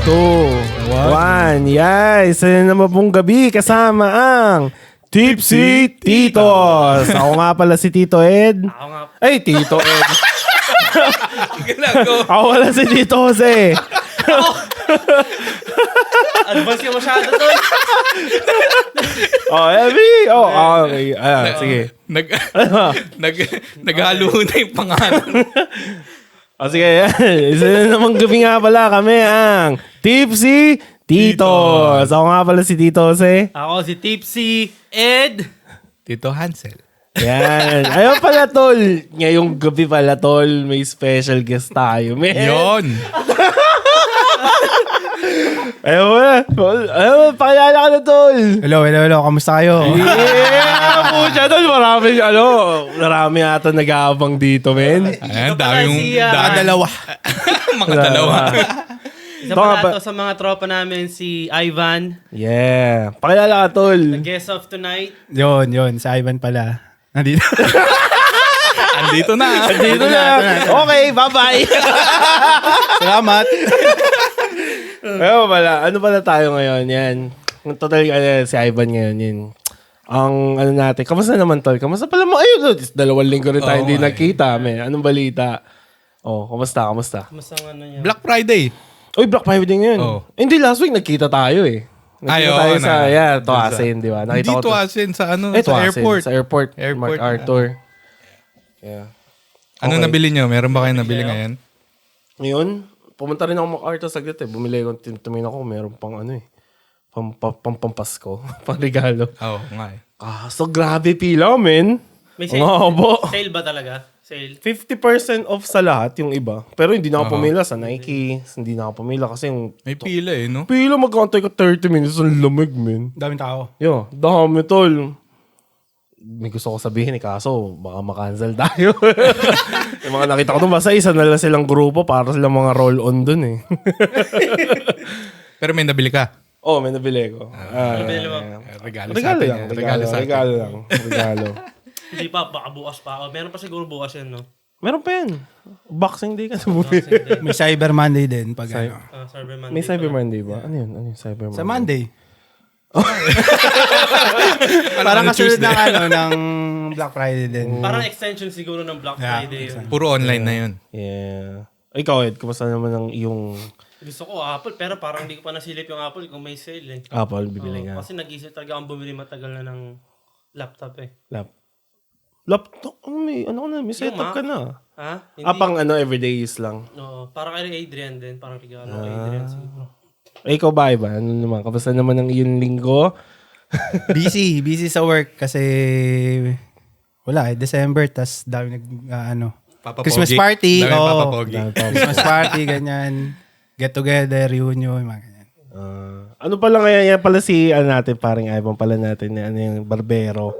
2, 1. Yes, isa na naman pong gabi kasama ang Tipsy Titos. Ako nga pala si Tito Ed. Ako nga. Ay, Tito Ed. Galago. Ako wala si Tito Jose. Advance ka masyado doon. Abby. Okay. Sige. Naghalo na yung pangalan. Sige, yan. Isa na namang gabi nga pala kami ang Tipsy Titos. Ako nga pala si Tito Jose. Ako si Tipsy Ed. Tito Hansel. Yan. Ayun pala, tol. Ngayong gabi pala, tol. May special guest tayo, man. Yon. Ayun pala. Ayun, pakilala ka na, tol. Hello. Kamusta kayo? Yeah! Pucha, tol. Marami ata nag-aabang dito, men. Ayan, pala dami si, yung... Dalawa. Mga dalawa. Isa pala to sa mga tropa namin, si Ivan. Yeah. Pakilala ka, tol. The guest of tonight. Yun. Sa Ivan pala. Nandito. Andito na. Dito na. Okay, bye-bye. Salamat. Ayun pala. Ano pala tayo ngayon? Yan. Total, si Ivan ngayon, yun. Ang ano natin, kamusta naman, tol? Kamusta pala mo? Ayun, 2 linggo rin tayo hindi nagkita, men. Anong balita? Kamusta? Kamusta ang ano niya? Black Friday. Uy, Black Friday ngayon. Hindi, last week nagkita tayo eh. Nagkita tayo sa, Tuasin, di ba? Hindi Nakita ko Tuasin, sa ano, Tuasin, sa airport. Sa airport. Mark Arthur. Yeah. Ano nabili nyo? Meron ba kayo nabili ngayon? Ngayon, pumunta rin ako MacArthur saglit eh. Bumili ako, tumingin ako, meron pang ano eh. Pampasko. Pang regalo. Oo, nga eh. So grabe pila, men. May sale, sale ba talaga? Sale? 50% off sa lahat yung iba. Pero hindi na ako pumila sa Nike. Hindi na ako pumila kasi yung... May pila eh, no? Pila magkantay ka 30 minutes. Ang lamig, men. Daming tao. Yo, dami tol. May gusto ko sabihin kaso baka makancel tayo. Yung mga nakita ko doon, basta isa na lang silang grupo para silang mga roll-on doon eh. Pero may nabili ka. May nabili ko. Nabili mo? Regalo sa atin. Regalo lang. Regalo. Hindi pa, baka bukas pa. Meron pa siguro bukas yan, no? Meron pa yan. Boxing day ka sa bumili. May Cyber Monday din. Pag ano. Cyber Monday. May Cyber Monday ba? Ano yun? Cyber Monday? Sa Monday. Parang kasunod ng Black Friday din. Parang extension siguro ng Black Friday yun. Puro online na yun. Yeah. Ikaw, Ed, kumusta naman ang iyong Gusto ko Apple, pero parang hindi ko pa nasilip yung Apple kung may sale eh. Apple bibili nga? Kasi nag-isip talaga akong bumili matagal na ng laptop eh. Laptop? May setup ka na. Ha? Hindi. Pang everyday use lang. Oo, parang kay Adrian din. Parang regalo kay Adrian siguro. Ikaw ba, Iba? Ano naman? Kamusta naman ang iyong linggo? Busy sa work kasi wala December tas dami Papapogi. Christmas party. Dami papapogi. Christmas party, ganyan. Get together, reunion, mga ganyan. Ano pala ngayon? Yan pala si natin, paring Ivan pala natin, yung barbero.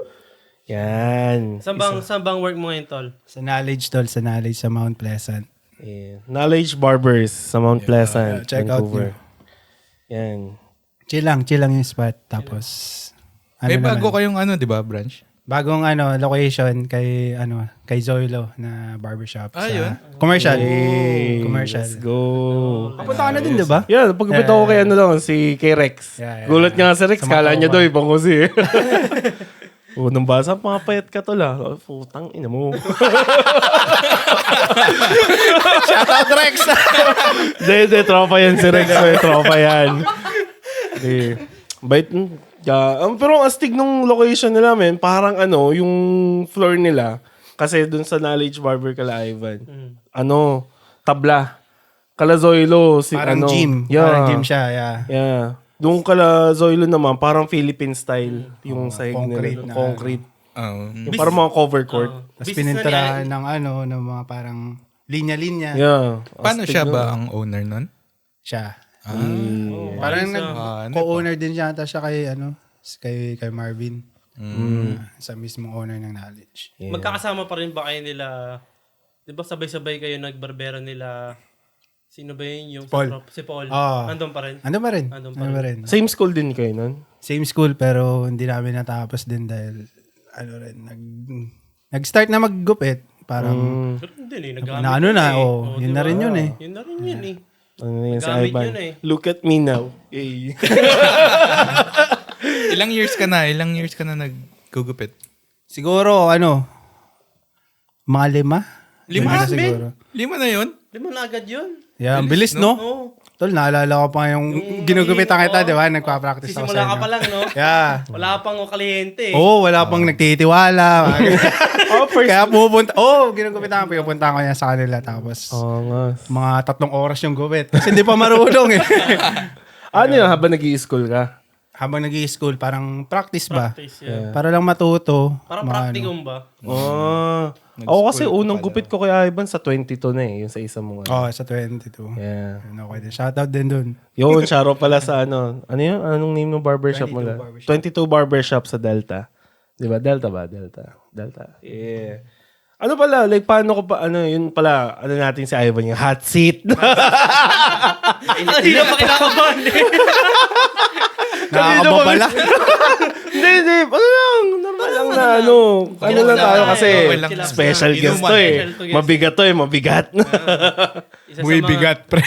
Yan. Saan bang work mo ngayon, Tol? Sa Knowledge, tol. Sa Knowledge sa Mount Pleasant. Yeah. Knowledge Barbers sa Mount Pleasant, check out Vancouver. Yan. Chill lang yung spot. Tapos, May bago kayong di ba, branch? bagong location kay Zoilo na barbershop. Yun. Commercial. Hey, Commercial. let's go. Papunta ka na din, di ba? Yeah, pagkapit ako kay kay Rex. Yeah. Gulat nga si Rex, Sa kala niya Matawa. daw ibang kasi. Nung basa, pangapayat ka to la. Putang ina mo. Shoutout, Rex! Hindi, tropa yan si Rex. Tropa yan. Bait. Pero ang astig nung location nila, men, parang yung floor nila, kasi dun sa Knowledge Barber kala Ivan, tabla. Kala Zoilo, Parang gym. Yeah. Parang gym siya, yeah. Yeah. Doon kala Zoilo naman, parang Philippine style yung sahig concrete nila. na- Concrete. Oh. Yung parang mga cover court. Tapos Business pininturahan ng mga parang linya-linya. Yeah. Paano Astig siya nun. ba ang owner nun? Siya. Mm. Parang ano co-owner din siya ata siya kay Marvin. Sa mismong owner ng Knowledge. Yeah. Magkakasama pa rin ba kayo nila? Di ba sabay-sabay kayo nagbarbera nila? Sino ba yun? Yung Paul. Si Paul. Oo. Andun pa rin. Ano ba rin? Andun Ano pa ba rin? Same school din kayo nun? Same school pero hindi namin natapos din dahil nag-start na maggupit. Parang Pero hindi eh. Nag-gamit na na yun na rin yun eh. Yun na rin yun eh. Ano na yun si Gamit Ivan? yun eh. Look at me now. Yay. Ilang years ka na naggugupit? Siguro, mga 5? 5? Na siguro. 5 na yun? Di mo na agad yun? Yeah, ang bilis, no? Oo. Tol, naalala ko pa yung ginugupitan kita, di ba? Nagpa-practice ako Sisimula ka sa pa lang, no? Yeah. Wala pang kalihente eh. Wala pang nagtitiwala. First. Kaya ginugupitan ko, pinupunta ko niya sa kanila. Tapos, Nga. mga 3 oras yung gupit. Kasi hindi pa marunong eh. Ano yun, habang nag-i-school ka? Habang nag-i-school, parang practice ba? Practice, yeah. Para lang matuto. Parang Mga practicum ba? Ako kasi unang gupit ko kay Ivan sa 22 na eh. Yung sa isa mo. Sa 22. Yeah. Okay din. Shoutout din dun. Yun, Charo pala sa ano. Ano yun? Anong name ng barbershop mo lang? 22 Barbershop sa Delta. Di ba? Delta ba? Delta. Yeah. Ano pala? Like, paano ko pa, yun pala, natin si Ivan yung hot seat. Hindi na makilakaban eh. Nakakaba pala. Hindi. Ano lang? Normal lang na ano lang tayo kasi Okay lang. special guest to eh. Mabigat to eh, mabigat. Muy bigat, pre.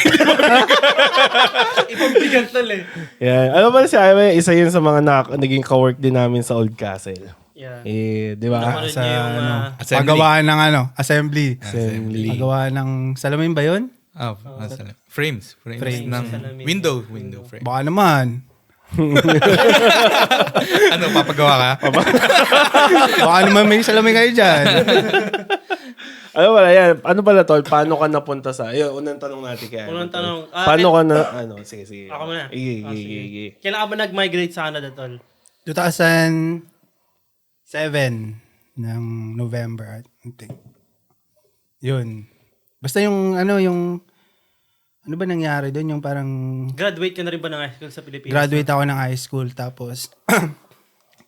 Ibang bigat tal eh. Yan. Ano ba si Ivan? Isa yun sa mga naging ka-work din namin sa Old Castle. Yeah. Di ba? Naman Sa, niyo yung Assembly. Pagawaan ng assembly. Assembly. Pagawaan ng, salamin ba yun? Frames ng window frame. Baka naman. Ano, papagawa ka? Baka naman may salamin kayo dyan. Ano pala yan? Ano pala tol? Paano ka napunta sa... Ayun, unang tanong natin kaya. Unang tanong. Paano ka na... Sige. Ako muna. Sige. Kailan ka ba nag-migrate sa Canada, tol? 2007 ng November, I think. Yun. Basta yung ano ba nangyari doon? Yung parang Graduate ka na rin ba ng high school sa Pilipinas? graduate ako ng high school tapos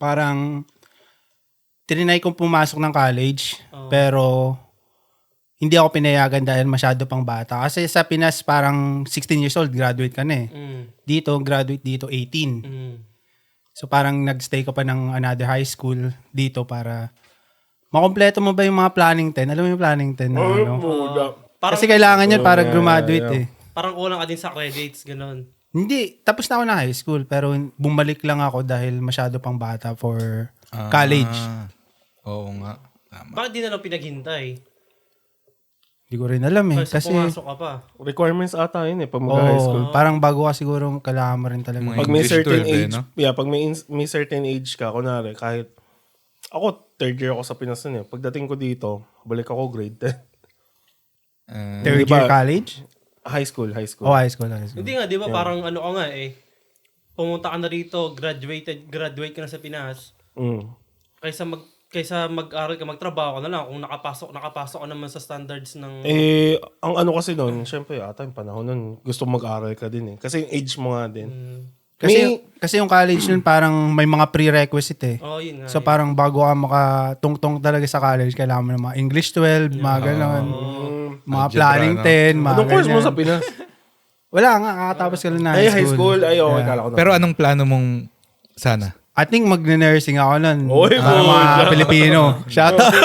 parang tinry kong pumasok ng college pero hindi ako pinayagan dahil masyado pang bata. Kasi sa Pinas parang 16 years old, graduate ka na eh. Dito, graduate dito 18. So parang nagstay ka pa ng another high school dito para makompleto mo ba yung mga planning 10? Alam mo yung planning 10 na Parang, kasi kailangan yan para graduate eh. Parang kulang ka din sa credits, gano'n. Hindi, tapos na ako na high school pero bumalik lang ako dahil masyado pang bata for college. Oo nga. Tama. Bakit di na lang pinaghintay? Hindi ko rin alam eh. Kasi pumasok ka pa. Requirements ata yun eh, pag mag-high school. Parang bago ka siguro kailangan mo rin talaga. Pag may English certain 12 age, no? pag may certain age ka, kunwari, kahit, ako, third year ako sa Pinas nun eh. Pagdating ko dito, balik ako grade 10. Third Diba? year college? High school. High school. Hindi nga, di ba parang ano ka nga eh. Pumunta ka na rito, graduate ka na sa Pinas. Kaysa mag-aral ka, magtrabaho ka na lang. Kung nakapasok ka naman sa standards ng... Ang ano kasi nun, syempre, ata yung panahon nun, gusto mag-aral ka din eh. Kasi yung age mo nga din. Kasi yung college nun parang may mga prerequisite eh. Yun nga. So parang bago ka makatungtong talaga sa college, kailangan mo ng mga English 12, mga ganon. Mga planning 10, mga Anong course mo ganyan. sa Pinas? Wala nga, kakatapos ka lang na High school. Okay, kala ko na. Pero anong plano mong sana? I think magne-nursing ako nun. Oy, Mga Pilipino. Shoutout.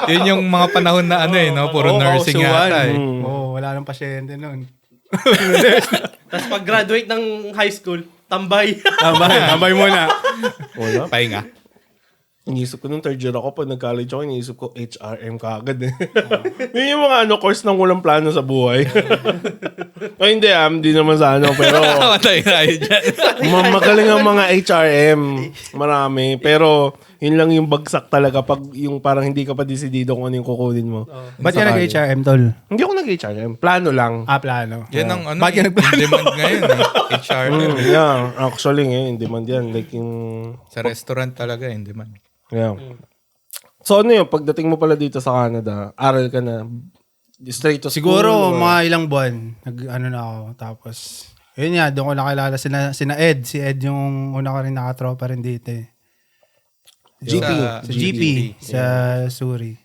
Yun yung mga panahon na puro nursing yata eh. Wala nang pasyente nun. Tapos pag-graduate ng high school, tambay. Tambay muna. Wala. Pahinga. Iniisip ko nung third year ako, pag nag-college ako, iniisip ko HRM kaagad eh. Yun yung mga course nang walang plano sa buhay. O hindi hindi naman sa pero Matay tayo dyan. magaling ang mga HRM. Marami. Pero yun lang yung bagsak talaga pag yung parang hindi ka pa desidido kung ano yung kukunin mo. Ba't ka nag-HRM, tol? Hindi ako nag-HRM. Plano lang. Plano. Yan ang Ba't ka nagplano? in-demand ngayon eh. HRM. Yeah, actually in demand yan. Like yung... Sa restaurant talaga in-demand. Yeah. So ano yun, pagdating mo pala dito sa Canada, aral ka na straight to Siguro school? mga ilang buwan. Na ako. Tapos, yun nga, doon ko nakilala sina Ed. Si Ed yung una ko rin nakatropa rin dito eh. GP. Sa GP. Sa Suri.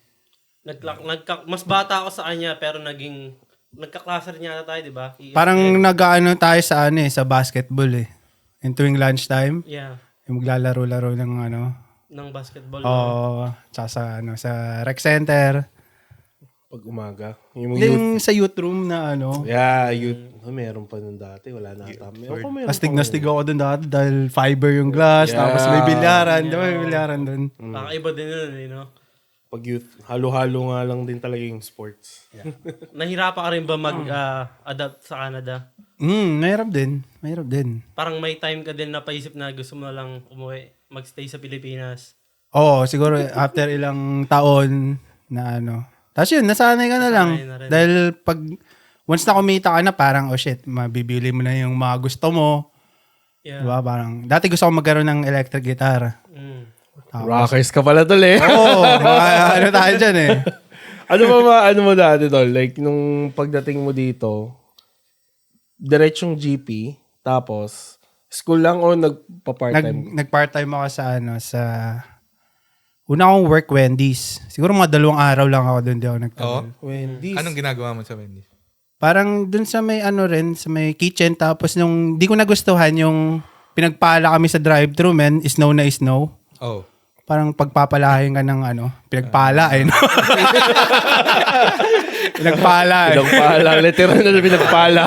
Mas bata ako sa kanya, pero nagkaklase rin yata tayo, di ba? Parang nag-ano tayo sa sa basketball eh. In tuwing lunchtime. Yeah. Yung maglalaro-laro ng Ng basketball. tsaka sa rec center. Pag umaga. Yung youth. Yung sa youth room na ano. Yeah, youth. Meron pa nun dati. Wala na ata. Meron Astig ako dun dati dahil fiber yung glass, tapos may bilyaran. Di ba may bilyaran dun? Iba din yun, no? Pag youth, halo-halo nga lang din talaga yung sports. Nahirapan ka rin ba mag-adapt sa Canada? Mahirap din. Mahirap din. Parang may time ka din na paisip na gusto mo na lang umuwi, magstay sa Pilipinas. Oo, siguro after ilang taon na ano. Tapos yun, nasanay ka na lang. Nasanay na rin. Dahil pag, once na kumita ka na, parang, oh shit, mabibili mo na yung mga gusto mo. Yeah. Diba? Parang, dati gusto ko magkaroon ng electric guitar. Rockers ka pala tol eh. Oo, ano tayo dyan eh. ano mo dati tol? Like, nung pagdating mo dito, diretsong GP, tapos, school lang o nagpa-part-time? Nag-part-time ako sa una akong work Wendy's. Siguro mga 2 araw lang ako doon, di ako nagtagal. Wendy's. Anong ginagawa mo sa Wendy's? Parang dun sa may sa may kitchen, tapos nung di ko nagustuhan yung pinagpala kami sa drive-thru, men, snow na snow. Oh. Parang pagpapalahin ka ng pinagpala no? Pinagpala Pinagpala. Literal na pinagpala.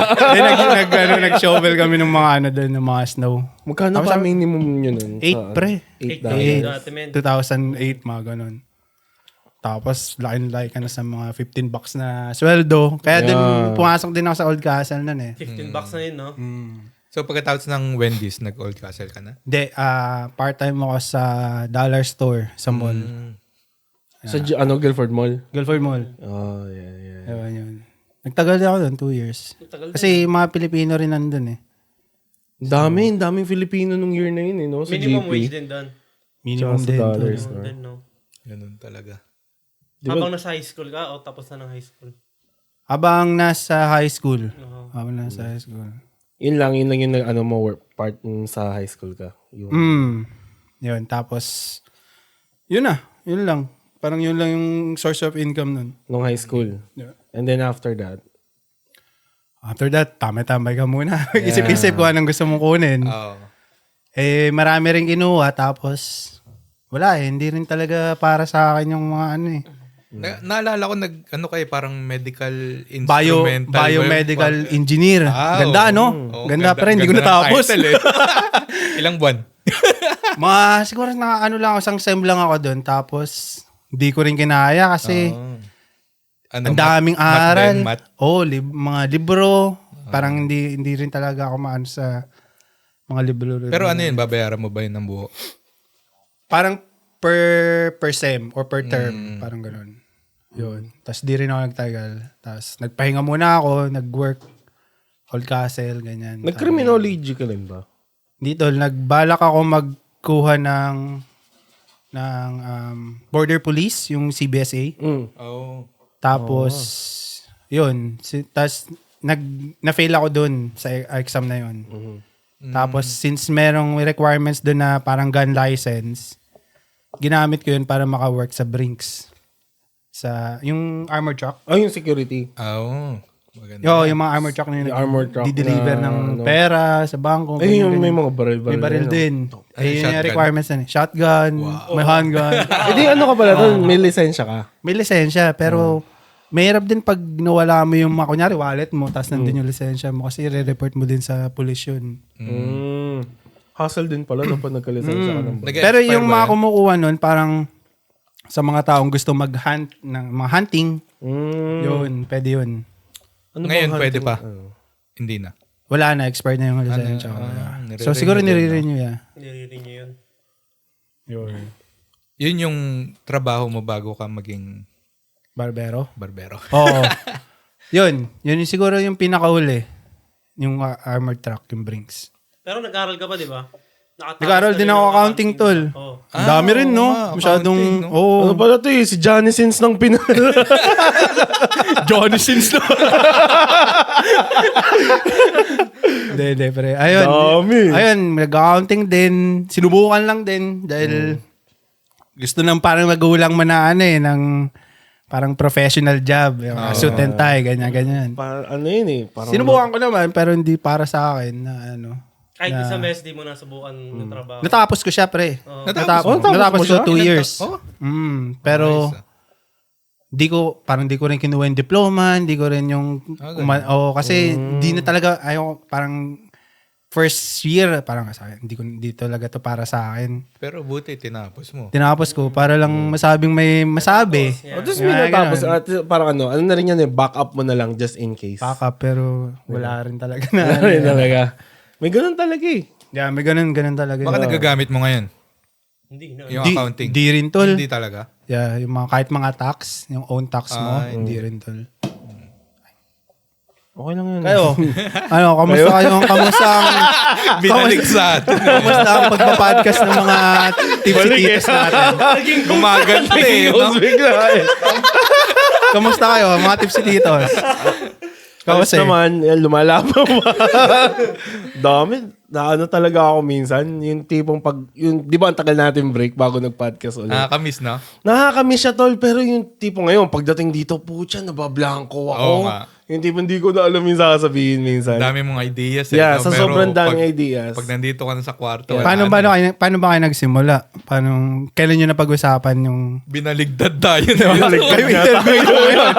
Nag-shovel kami ng mga doon, ng mga snow. Magkano pa minimum yun nun? 8 pre. 8 men. 2008, mga ganun. Tapos, laki ka na sa mga $15 na sweldo. Kaya din, pumasok din ako sa Old Castle nun eh. $15 na yun, no? So pagkatapos ng Wendy's, nag-Old Castle ka na? Hindi, part-time ako sa dollar store sa mall. Sa Guilford Mall? Guilford Mall. Oh, yeah. Ewan yun. Nagtagal din ako doon, 2 years. Kasi mga Pilipino rin nandun eh. Daming Filipino nung year na yun eh, no? Sa Minimum GP. wage din doon. Minimum Sa din. dollars, Minimum no? din, no? Ganun talaga. Habang nasa high school ka o tapos na ng high school? Habang nasa high school. Oo. Habang nasa high school. Yun lang yung work part sa high school ka. Yung... Yun, tapos, yun lang. Parang yun lang yung source of income nun. Nung high school. Yeah. And then after that? After that, tambay ka muna. Isip-isip ko anong gusto mong kunin. Oo. Marami rin kinuha, tapos, wala hindi rin talaga para sa akin yung mga Naalala ko parang medical instrumental. Biomedical engineer. Ganda, no? Oh, ganda pa rin, hindi ko natapos. Ilang buwan? Siguro lang ako, isang sem lang ako doon, tapos, hindi ko rin kinaya kasi, ang daming aral. Mga libro. Parang hindi rin talaga ako maano sa mga libro. Pero ano yun, babayaran mo ba yun ng buo? Parang per sem or per term. Parang ganun. Yun. Tapos di rin ako nagtagal. Tapos nagpahinga muna ako, nag-work. Old Castle, ganyan. Nag-criminology ka rin ba? Dito, nagbalak ako magkuha ng border police, yung CBSA. Oh. Tapos, yun. Tapos, na-fail ako dun sa exam na yun. Tapos, since merong requirements dun na parang gun license, ginamit ko yun para maka-work sa Brinks. Yung armor truck. Yung security. Oh. Maganda. Yung mga armor truck na yun. Armor truck di-deliver na, ng pera sa bangko. Yung may mga baril. May baril din. Ayun yung shotgun? requirements na. Shotgun, may handgun. Hindi, ano ka pala doon? May lisensya ka? May lisensya, pero mahirap din pag nawala mo yung kunyari wallet mo, tapos nandun yung lisensya mo kasi i-report mo din sa police yun. Hassle din pala pag nagka-lisensya ka ng baril. Pero yung mga kumukuha nun, parang sa mga taong gusto mag-hunt, ng mga hunting, yun, pwede yun. Ngayon pwede pa? Hindi na. Wala na, expired na yung lisensya. So siguro nire-renew ya. Nire-renew yun. Yun yung trabaho mo bago ka maging Barbero? Oo. Yun yung siguro yung pinakahuli. Yung armored truck, yung Brinks. Pero nag-aral ka pa, di ba? Nag-aral din ako accounting, tol. Ang dami rin, no? Masyadong, Ano pala to si Johnny Sins ng Pinas. Johnny Sins, no? Hindi, pre. Ayun, nag-accounting din. Sinubukan lang din dahil gusto ng parang magulang mo na ng parang professional job. Yung suit and tie, ganyan. Ano yun eh. Parang Sinubukan ko naman, pero hindi para sa akin na Kahit isang beses di mo nasubukan ng trabaho. Natapos ko siya, pre. Natapos Natapos ko 2 years. Oh? Pero, di ko rin kinuha yung diploma, di ko rin yung, kasi di na talaga, parang first year, parang hindi talaga to para sa akin. Pero buti, tinapos mo. Tinapos ko para lang masabing may masabi. Tapos may natapos, parang ano na rin yan backup mo na lang just in case. Backup, pero wala rin talaga Wala na. rin talaga. May ganun talaga eh. Yeah, may ganun talaga. Baka nagagamit mo ngayon? Hindi na. Yung accounting? Di rin tol. Hindi talaga? Yeah, yung kahit mga tax, yung own tax mo, hindi rin tol. Okay lang yun. Kayo, kamusta kayo? Kamusta ang Binalik sa atin. kamusta ang pagpa-podcast ng mga tipsy-tips natin? Gumaganda eh. No? Bigla eh. Kamusta kayo, mga tipsy-titos? Tapos naman, yan, lumalaban ba? Dami. Naano talaga ako minsan. Yung tipong di ba ang tagal natin break bago nag-podcast ulit? Nakakamiss, no? Nakakamiss siya, tol. Pero yung tipo ngayon, pagdating dito, putya, nabablanko ako. Oo nga. Yung tipo, hindi ko na alam yung sasabihin minsan. Dami mong ideas eh. Yeah, no? sa Pero sobrang daming pag- ideas. Pag nandito ka na sa kwarto, Paano ba kayo nagsimula? Kailan nyo napag-usapan yung... binaligtad tayo. Kayo interview nyo ngayon.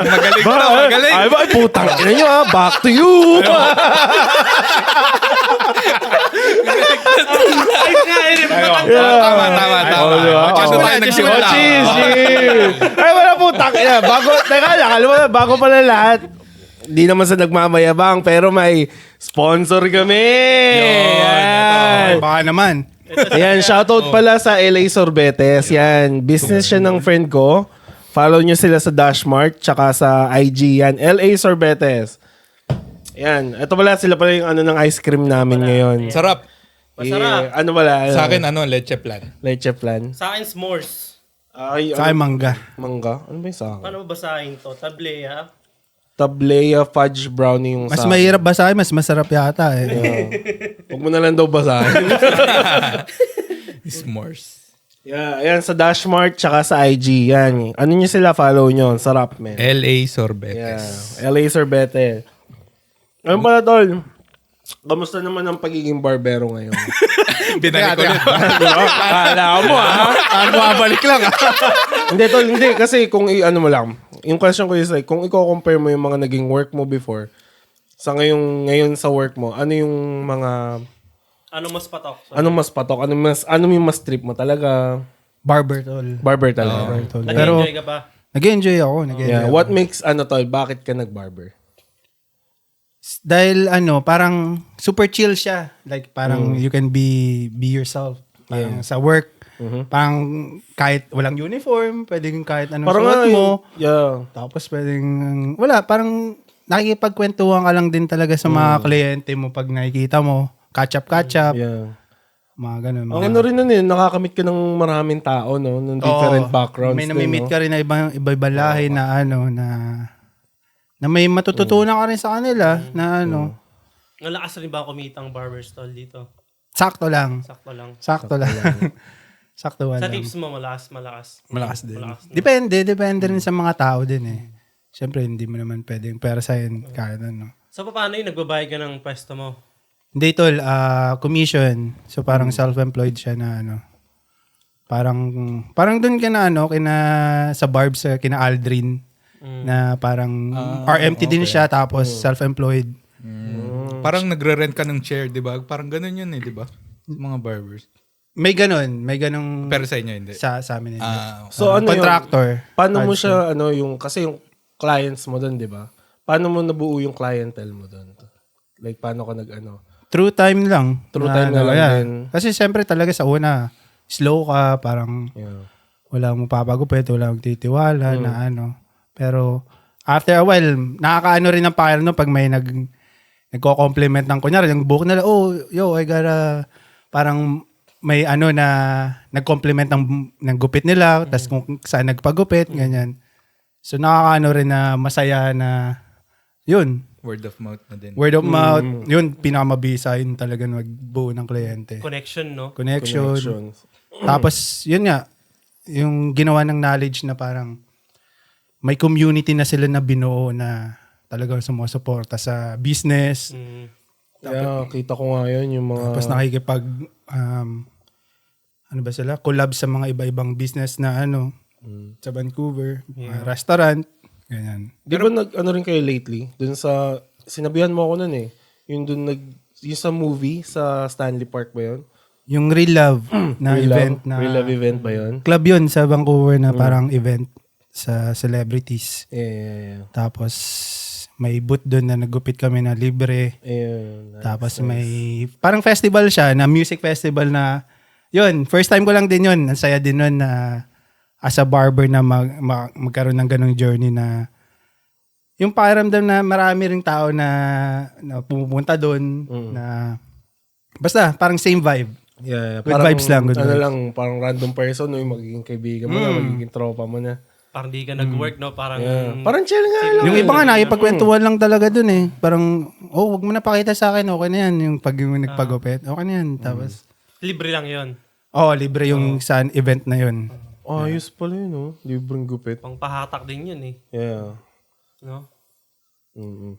Magaling na, magaling. Ay, ba, putang ina nyo ha. Back to you. Tama. Paano tayo nagsimula? Cheese. Ay, wala putang ina. Teka lang, alam mo na, bago pala lahat. Di naman sa nagmamayabang, pero may sponsor kami. Yan. Baka naman. Ayan, shoutout pala sa LA Sorbetes. Yan, business siya ng friend ko. Follow nyo sila sa Dashmart, tsaka sa IG. Yan, LA Sorbetes. Yan, ito pala sila pala yung ano ng ice cream namin ngayon. Sarap. Masarap. Ano pala? Sa akin, leche plan. Leche plan. Sa akin, s'mores. Ay, Sa akin, mangga. mangga? Ano ba yung sa akin? Paano babasahin to? Tablea. Tablea fudge brownie yung Mas sa akin. mahirap basahin, mas masarap yata eh. Huwag mo na lang daw basahin. S'mores. Yeah, ayan sa Dashmart tsaka sa IG. Yan. Ano nyo sila? Follow nyo. Sarap, man. LA Sorbetes. Yeah. LA Sorbete. Ano pala, tol? Kamusta naman ang pagiging barbero ngayon? Binalik ko ulit. Kala mo, ha? Babalik lang Hindi, tol. Hindi. Kasi kung ano mo lang. Yung question ko is like, kung i-compare mo yung mga naging work mo before sa ngayon sa work mo, ano yung mga... Ano mas patok? Anong mas patok? Ano yung mas trip mo talaga? Barber tol. Barber talaga. Pero Nag-enjoy ka ba? nag-enjoy ako. Yeah. What makes, tol, bakit ka nag-barber? Dahil parang super chill siya. Like parang you can be yourself. Parang sa work, parang kahit walang uniform, pwedeng kahit anong Parang suot mo. Yeah. Tapos pwedeng, wala, parang nakikipagkwentuhan ka lang din talaga sa mga kliyente mo pag nakikita mo. Catch up. Yeah. Mga ganun. Ang ano rin nun nakakamit ka ng maraming tao, no? Ng different backgrounds. May namimit ka rin na iba-ibang lahi na na may matututunan ka rin sa kanila na Nalakas rin ba kumitang barber stall dito? sakto lang. Sakto lang. Sakto Sa lang. tips mo, malakas. Malakas din. Malakas. Depende rin sa mga tao din eh. Siyempre, hindi mo naman pwedeng pera sa'yo kahit ano. So, paano yung nagbabayad ka ng pwesto mo? Hindi tol, commission. So parang self-employed siya na parang doon ka na kina sa Barbs, kina Aldrin na parang RMT din siya tapos self-employed. Parang nagre-rent ka ng chair, di ba? Parang ganun yun eh, di ba? Mga barbers. May ganong Pero sa inyo, hindi. sa amin. So, ano contractor. Paano mo siya, kasi yung clients mo doon, di ba? Paano mo nabuo yung clientele mo doon? Like, paano ka True time lang. True time na lang din. Kasi siyempre talaga sa una, slow ka, parang wala mong papagupit, wala mong titiwala na Pero after a while, nakakaano rin ang pakiramdam pag may nagko-compliment ng kunyari, yung book nila, I gotta, parang may na nag-compliment ng gupit nila, tas kung saan nagpagupit, ganyan. So nakakaano rin na masaya na, yun, Word of mouth na din. word of mouth, yun, pinakamabisa, yun talaga magbuo ng kliyente. Connection, no? Connection. Tapos, yun nga, yung ginawa ng knowledge na parang may community na sila na binuo na talagang sumusuporta sa business. Yeah, kita ko nga yun, yung mga... Tapos nakikipag, collab sa mga iba-ibang business na sa Vancouver, mga restaurant, ganyan. Di ba ano rin kayo lately? Dun sa, sinabihan mo ako nun eh. Yung sa movie, sa Stanley Park ba yun? Yung Real Love na event na Real Love event ba yun? club yun sa Vancouver na parang event sa celebrities. Yeah. Tapos may booth doon na naggupit kami na libre. Ayun. Tapos may parang festival siya na music festival na yun, first time ko lang din yun. Ang saya din nun na as a barber na magkaroon ng ganong journey na yung pakiramdam na marami ring tao na pumupunta doon na basta parang same vibe. Yeah. Good vibes lang, good ano vibes. lang, parang random person, no, yung magiging kaibigan mo na, magiging tropa mo na. Parang di ka nag-work, no? Parang, Parang chill nga lang. Yung iba nga nakipagkwentuhan lang talaga dun eh. Parang, wag mo na pakita sa akin, okay na yan. Yung pag yung nagpagupit, okay na yan. Tapos, libre lang yon. libre yung sa event na yun. Ayos pala yun, no? Libreng gupit. Pang pahatak din yun eh. Yeah. No?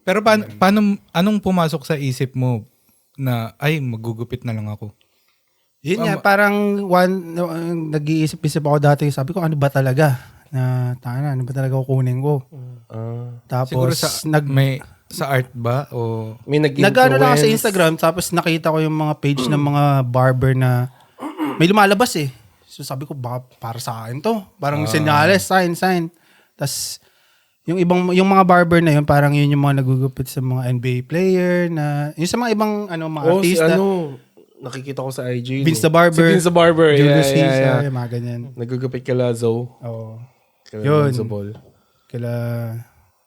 Pero paano, anong pumasok sa isip mo na, ay, magugupit na lang ako? Yun nga, parang nag-iisip-isip ako dati. Sabi ko, ano ba talaga? Ano ba talaga kukunin ko? Siguro Tapos, sa art ba? O May nag-ano lang ako sa nag-influence. Instagram, tapos nakita ko yung mga page ng mga barber na may lumalabas eh. So sabi ko, baka para sa akin to. Parang senyales, sign. Tapos, yung mga barber na yun, parang yun yung mga nagugupit sa mga NBA player na, yung sa mga ibang mga artista. Nakikita ko sa IG. Vince the Barber. Si Vince the Barber. Julius Yeah. yung mga ganyan. Nagugupit kala Zoe. Oo. Kala Yun. Lonzo Ball. Kila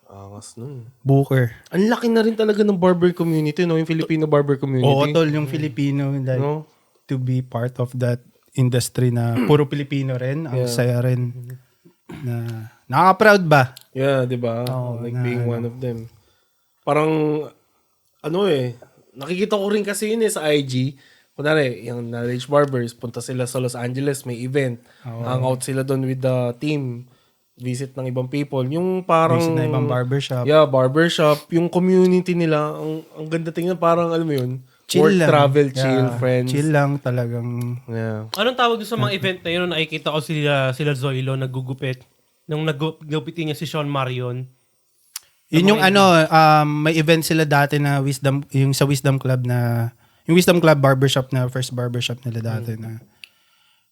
Angas nun. Booker. Ang laki na rin talaga ng barber community, no? Yung Filipino barber community. Oo, tol, yung Filipino, like, No? to be part of that industry na puro Pilipino rin. Ang saya rin. Na, nakaka-proud ba? Yeah, di ba? Like being one of them. Parang, nakikita ko rin kasi yun sa IG. Kunwari, yung Knowledge Barbers, punta sila sa Los Angeles, may event. Hangout sila doon with the team. Visit ng ibang people. Yung parang... Visit na ibang barbershop. Yeah, barbershop. Yung community nila, ang ganda tingnan. Parang, alam mo yun, Chill work, lang. travel, chill, friends. Chill lang talagang. Yeah. Anong tawag doon sa mga event na yun? Nakikita ko sila Zoilo naggugupit. Nung naggupitin niya si Sean Marion. Yun yung may event sila dati na yung sa Wisdom Club na, yung Wisdom Club barbershop na, first barbershop nila dati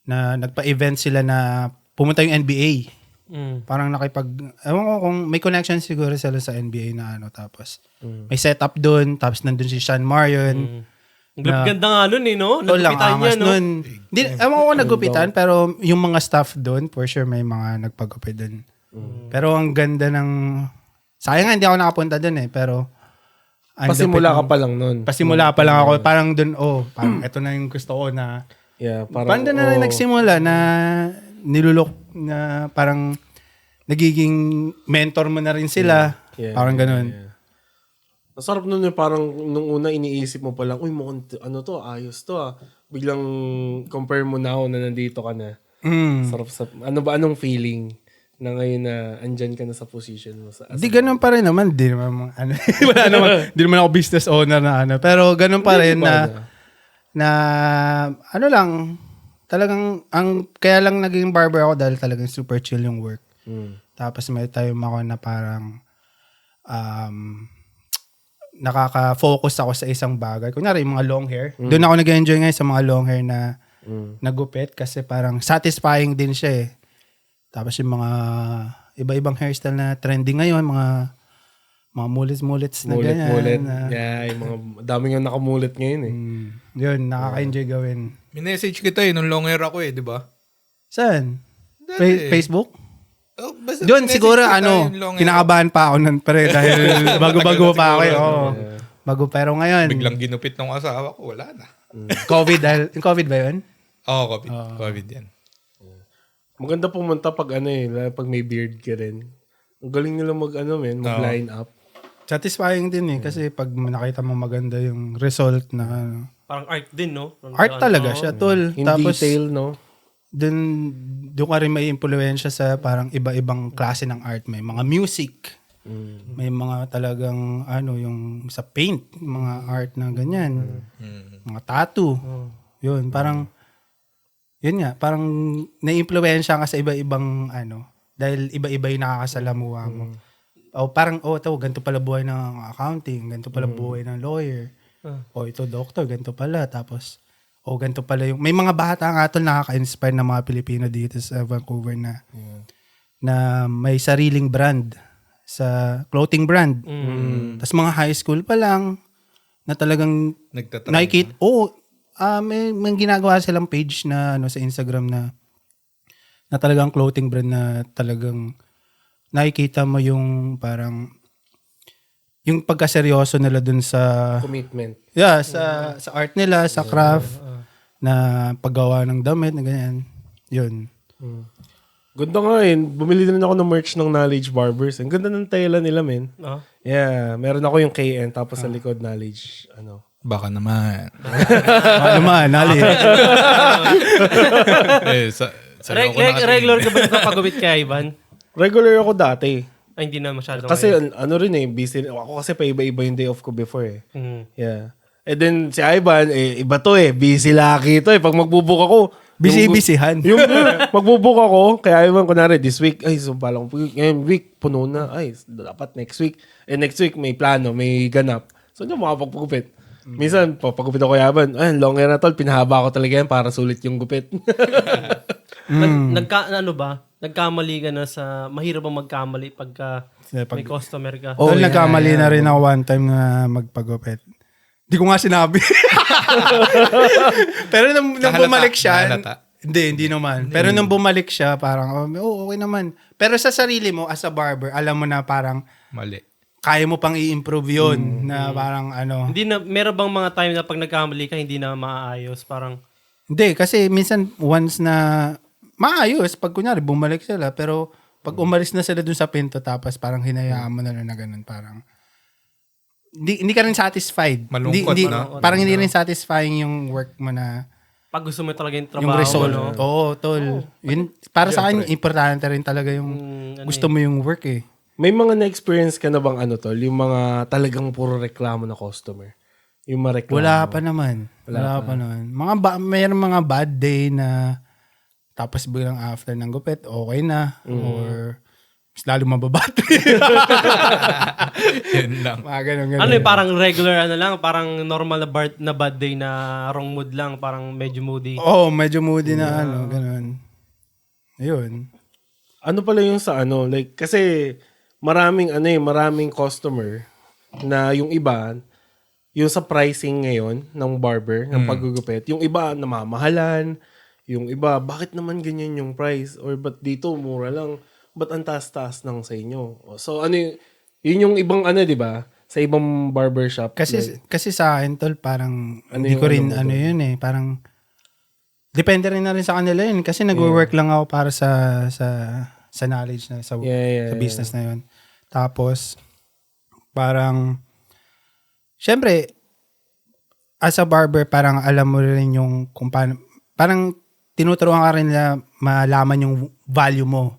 na nagpa-event sila na pumunta yung NBA. Parang ewan ko kung may connection siguro sila sa NBA na tapos may setup doon, tapos nandun si Sean Marion. Ganda nga nun eh, no? Tol lang, Naggupitan niya, angas no? nun. Ewan ko kung naggupitan, pero yung mga staff doon, for sure may mga nagpagupit doon. Pero ang ganda ng... Sayang nga, hindi ako nakapunta doon eh, pero... Pasimula ka pa lang nun. Pasimula pa lang ako. Parang doon, parang ito na yung gusto ko na... Yeah, parang... Paano na nagsimula na nilulok na parang nagiging mentor mo na rin sila. Yeah, Parang ganun. Yeah. Masarap nun yung parang nung una iniisip mo pa lang, uy, mukhang ayos to ah. Biglang compare mo na ako na nandito ka na. Sarap sa... Anong feeling na ngayon na andyan ka na sa position mo? Di ganun pa rin naman. Di naman, wala naman. Di naman ako business owner na pero ganun pa rin na talagang, kaya lang naging barber ako dahil talagang super chill yung work. Tapos may time ako na parang, nakaka-focus ako sa isang bagay. Kunyari, yung mga long hair. Doon ako nag-enjoy ngayon sa mga long hair na nagupit kasi parang satisfying din siya eh. Tapos yung mga iba-ibang hairstyle na trending ngayon, mga mulits-mulits na ganyan. Mulit. Yeah, yung mga daming yung nakamulit ngayon eh. Yun, nakaka-enjoy gawin. minessage kita nung long hair ako did ba? Saan? Dati. Facebook? Oh, basta Doon minessage siguro kita yung long hair. kinakabahan pa ako nun pre dahil bago-bago pa ako eh. Oo. Bago pero ngayon. Biglang ginupit ng asawa ko, wala na. COVID dahil, yung COVID ba yun? Oo, COVID yan. Maganda pumunta pag pag may beard ka rin. Ang galing nila mag-line up. Satisfying din eh kasi pag nakita mo maganda yung result na Parang art din, no? art talaga siya, tol. In Tapos detail, no? doon ka rin may impluwensya sa parang iba-ibang klase ng art. May mga music. May mga talagang yung sa paint, mga art na ganyan. Mga tattoo. Yun, parang yun nga, parang na-impluwensya ka sa iba-ibang dahil iba-iba yung nakakasalamuha mo. O parang, ganito pala buhay ng accounting, ganito pala buhay ng lawyer. O ito doctor, ganito pala. Tapos, ganito pala yung, may mga bata nga tol nakaka-inspire ng mga Pilipino dito sa Vancouver na may sariling brand sa clothing brand. Tapos mga high school pa lang na talagang nakikita, may ginagawa silang page na sa Instagram na talagang clothing brand na talagang nakikita mo yung parang yung pagkaseryoso nila dun sa Commitment. sa art nila, sa craft na paggawa ng damit na ganyan. Yun. Ganda nga bumili din ako ng merch ng Knowledge Barbers. Ang ganda ng tela nila, men. Yeah, meron ako yung KN tapos sa likod Knowledge, Baka naman. Nali. Regular ka ba napagupit kay Ivan? Regular ako dati. Ay, hindi na masyado. Kasi busy. Ako kasi pa iba-iba yung day off ko before Yeah. And then si Ivan, iba to busy laki to Pag magbubook ako, Busy-busyhan. yung magbubook ako, kaya Ivan, kunwari, this week, so pala ko, ngayon week, puno na. Ay, dapat next week. Next week, may plano, may ganap. So, hindi makapagpagupit. Minsan, papagupit ako kay Ivan, longer na tol, pinahaba ko talaga yan para sulit yung gupit. Nagkamali ka na sa, mahirap bang magkamali pagka may customer ka? Nagkamali na rin ako one time na magpagupit. Hindi ko nga sinabi. Pero nung bumalik siya, hindi naman. Pero nung bumalik siya, parang, okay naman. Pero sa sarili mo, as a barber, alam mo na parang, Mali. kaya mo pang i-improve yun, na parang Hindi na, meron bang mga time na pag nagkamali ka, hindi na maaayos? Parang, Hindi, kasi minsan once na maayos, pag kunyari bumalik sila, pero pag umalis na sila dun sa pinto tapos parang hinayaan mo na lang na ganun, parang hindi ka rin satisfied. Malungkot, Parang hindi rin satisfying yung work mo na pag gusto mo talaga yung trabaho, yung result. no? Oo, tol. Yun, para sa akin, importante rin talaga yung gusto mo yung work May mga na-experience ka na bang tol? Yung mga talagang puro reklamo na customer. Yung mareklamo. Wala pa naman. Mayroon mga bad day na tapos biglang after ng gupit, okay na. Or mas lalo mababattery. Yun lang. Ganun. Ano parang regular lang, parang normal na bad day na wrong mood lang, parang medyo moody. Medyo moody na ganun. Ayun. Ano pala yung sa like, kasi maraming customer na yung iba, yung sa pricing ngayon ng barber, ng paggugupit, yung iba namamahalan, yung iba, bakit naman ganyan yung price? Or ba't dito, mura lang? Ba't ang taas-taas ng sa inyo? So, yun yung ibang di ba? Sa ibang barbershop. Kasi sa akin, tol, parang, hindi ko rin, yun parang, depende rin na rin sa kanila yun. Kasi nag-work lang ako para sa knowledge na, sa business na yun. Tapos, parang, syempre, as a barber, parang alam mo rin yung kung paano, parang tinuturuan ka rin na malaman yung value mo.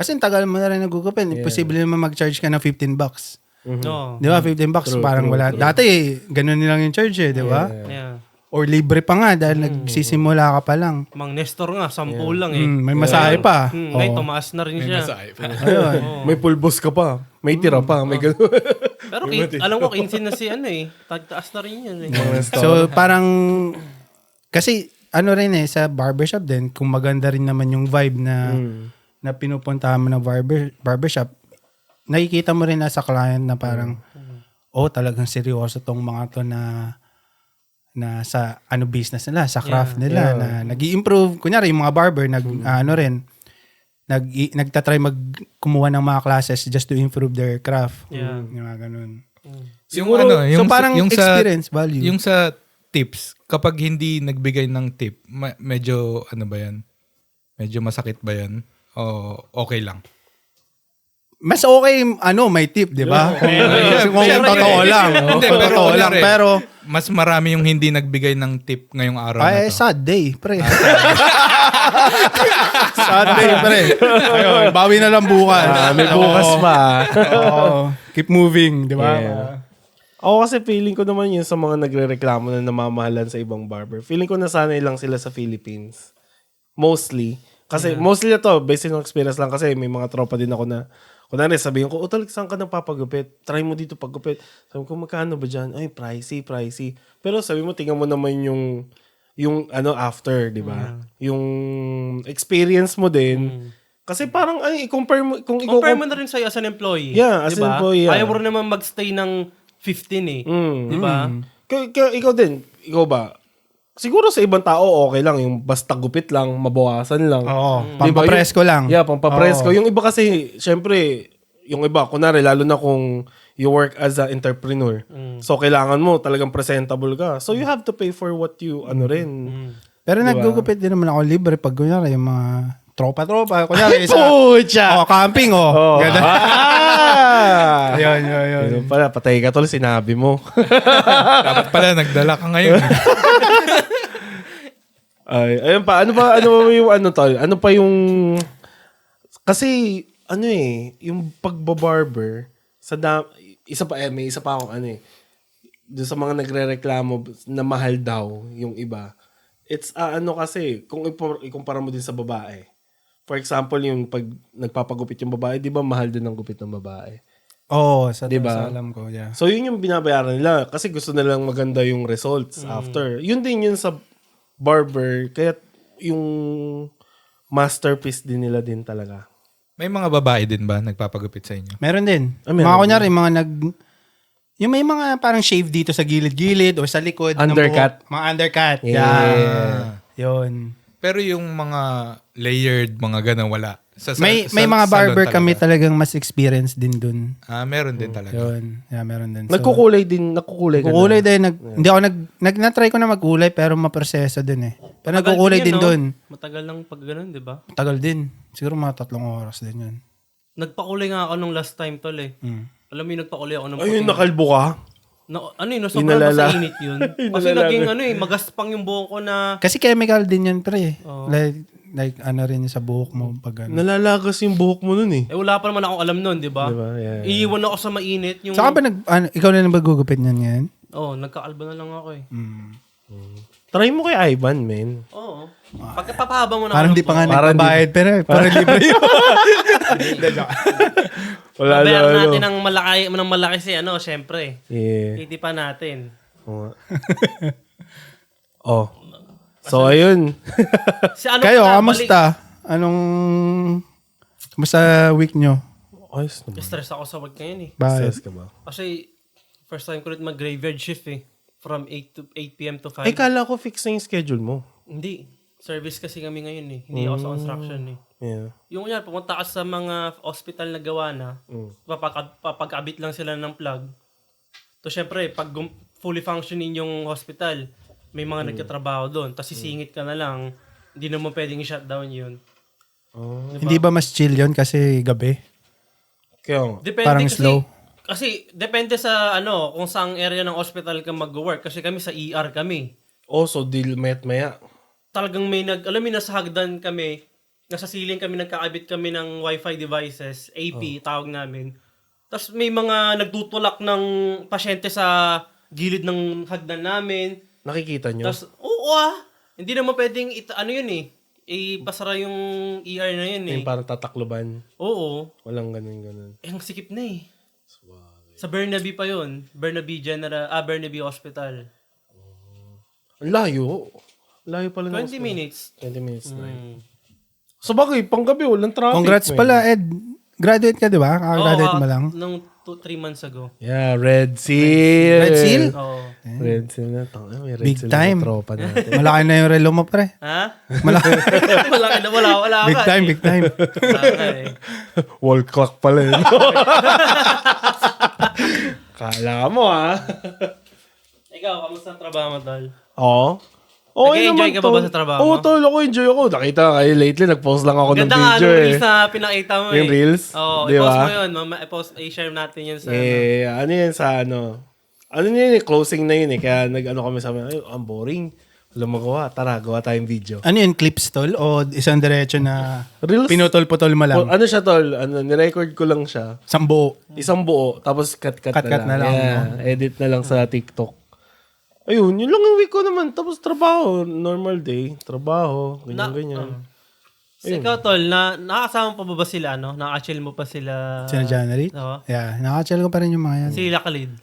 Kasi tagal mo na rin nagugupin. Imposible naman mag-charge ka ng $15. No. Di ba? $15 parang wala. Dati, ganun nilang yung charge di ba? Yeah. Or libre pa nga dahil nagsisimula ka pa lang. Mang Nestor nga, 10 lang May masahe pa. Ngayon, tumaas na rin siya. Ayun. May pulbos ka pa. May tira pa. May gano'n. Pero alam ko, kinsin na si tagtaas na rin yan So, parang, kasi, rin sa barbershop din, kung maganda rin naman yung vibe na pinupuntahan mo ng barbershop, nakikita mo rin na sa client na parang, talagang seryoso tong mga to na sa business nila, sa craft nila, na nag-i-improve. Kunyari, yung mga barber, nagtatry kumuha ng mga classes just to improve their craft. Yeah. Yung mga ganun. Siguro, So, parang experience, value. Yung sa tips, kapag hindi nagbigay ng tip, medyo, ba yan? Medyo masakit ba yan? O okay lang? Mas okay, may tip, di ba? Kung totoo lang. Totoo lang. Pero, mas marami yung hindi nagbigay ng tip ngayong araw na to. sad day, pre. Sad day, pre. Ayun, bawi na lang bukas. May bukas pa. Keep moving, di ba? Ako kasi feeling ko naman yun sa mga nagre-reklamo na namamahalan sa ibang barber. Feeling ko nasanay lang sila sa Philippines. Mostly. Kasi mostly na to, based on experience lang kasi may mga tropa din ako na kunwari sabihin ko, tol, saan ka nagpapagupit? Try mo dito paggupit. Sabi ko, magkano ba dyan? Ay, pricey. Pero sabi mo, tingnan mo naman yung after, di ba? Yung experience mo din. Kasi parang, i-compare mo, Compare mo na rin sa'yo as an employee. Yeah, as an employee, yeah. Ayaw mo rin naman magstay ng 15 eh. Di ba? Ikaw din, ikaw ba? Siguro sa ibang tao, okay lang. Yung basta gupit lang, mabawasan lang. Oo, Di ba? pampapresko lang. Yeah, pampapresko. Yung iba kasi, syempre, yung iba, kunwari, lalo na kung you work as an entrepreneur. So, kailangan mo talagang presentable ka. So, you have to pay for what you, Pero naggugupit din naman ako libre pag kunyari yung mga tropa-tropa. Kunyari isa. Pucha! Camping Ganun. Yun. Yun pala, patay ka tol, sinabi mo. Dapat pala nagdala ka ngayon. Ay, ayun pa, ano pa yung tol? Ano pa yung, kasi, yung pagbabarber, may isa pa akong doon sa mga nagre-reklamo na mahal daw yung iba. It's, kasi, kung ikumpara mo din sa babae. For example, yung pag nagpapagupit yung babae, di ba mahal din ang gupit ng babae? Oo, sa Diba? alam ko, yeah. So, yun yung binabayaran nila kasi gusto nilang maganda yung results after. Yun din yun sa barber, kaya yung masterpiece din nila din talaga. May mga babae din ba nagpapagupit sa inyo? Meron din. Meron Mga din. kunyari, yung may mga parang shave dito sa gilid-gilid o sa likod. ng Undercut. buhok. Mga undercut. Yeah. Yun. Pero yung mga layered, mga ganun, wala. May mga barber kami talagang mas experience din dun. Meron din talaga. Yun. Yeah, meron din. So, Nakukulay ka kukulay na. din. Hindi ako na-try ko na magkulay pero maproseso din eh. Pero nagkukulay din dun. Matagal lang pag ganun, di ba? Tagal din. Siguro mga 3 oras din yun. Nagpakulay nga ako nung last time, tol eh. Alam mo yung nagpakulay ako ng Ayun, nakalbo ka? Sobrang Inalala. sa init yun. Kasi naging magaspang yung buhok ko na... Kasi chemical din yun pre. Like rin sa buhok mo pag ano. Nalalagas yung buhok mo nun eh. wala pa naman akong alam nun, di ba? Diba? Yeah. Iiwan ako sa mainit. Yung... Saka ba ikaw na lang magugupit niyan ngayon? Nagkaalba na lang ako eh. Try mo kay Ivan, man. Oo. Pagkapahaba mo na Parang ako di pa nga Parang nagbabayad pero parang libre yun. Wala bayaran na, natin ng malaki si syempre. Yeah. Titipan natin. Oo. Oh. So, ayun. Si ano Kayo, ka, kamusta? Kamusta week nyo? Ayos naman. Stress ako sa work ngayon eh. Bakit? Stress ka ba? Kasi first time ko ulit mag-graveyard shift eh. From 8 p.m. to 5. Ay, kala ko fix na yung schedule mo. Hindi. Service kasi kami ngayon eh. Hindi ako sa construction eh. Yeah. Yung yan, pumunta ka sa mga hospital na gawa na, papag-abit lang sila ng plug. So, syempre, pag fully functioning yung hospital, may mga nagtatrabaho doon. Tapos sisingit ka na lang, hindi naman pwedeng i-shutdown yun. Hindi ba mas chill yun kasi gabi? Kaya, Depende Parang kasi, slow. Kasi, depende sa kung saang area ng hospital ka mag-work. Kasi kami sa ER kami. also, deal maya. Talagang may nasa hagdan kami, nasa ceiling kami, nagkaabit kami ng Wi-Fi devices, AP, tawag namin. Tapos may mga nagtutulak ng pasyente sa gilid ng hagdan namin. Nakikita nyo? Tapos, hindi naman pwedeng, yun eh, ipasara yung ER na yun eh. Yung parang tatakloban. Oo. Walang ganun. Ang sikip na eh. Sa Burnaby pa yun. Burnaby Hospital. Ang layo. Layo pala ng 20 minutes. 20 minutes na So bagay, panggabi, walang traffic. Congrats man. pala, Ed. Graduate ka, di ba? Kaka-graduate mo lang. Nung 3 months ago. Yeah, Red Seal. Red Seal? Oo. Red Seal na. May Red Big Seal time. na tropa natin. Malaki na yung relo mo, pre. Ha? Malaki. wala Big ka. time, big time. Wala ka eh. Wall clock pala yun. Kala mo Ikaw, kamusta ang trabaho mo, tol? Oo. Okay Nag-enjoy naman, ka ba tol. sa trabaho Oo, mo? tol. Ako enjoy ako. Nakita kayo lately, nag-post lang ako ng Ganda nga video nung eh. reels na pinakita mo eh. Yung reels? Oo, Di i-post ba? mo yun. I-share natin yun sa... Ano yun sa ano yun eh, closing na yun eh. Kaya kami sa amin, ay, ang boring. Wala magawa. Tara, gawa tayong video. Ano yun, clips tol? O isang diretso na Reels? pinutol-putol mo lang? Ano siya tol? Nirecord ko lang siya. Sambo. Isang buo, tapos cut Cut-cut na lang, Yeah, edit na lang sa TikTok. Ayun, yun lang yung week ko naman. Tapos trabaho, normal day, trabaho, ganyan. So, ikaw, Tol, nakakasama pa ba sila, no? Naka-chill mo pa sila? Sina January? Oo. Yeah, nakachal ko pa rin yung mga yan. Sila Khalid,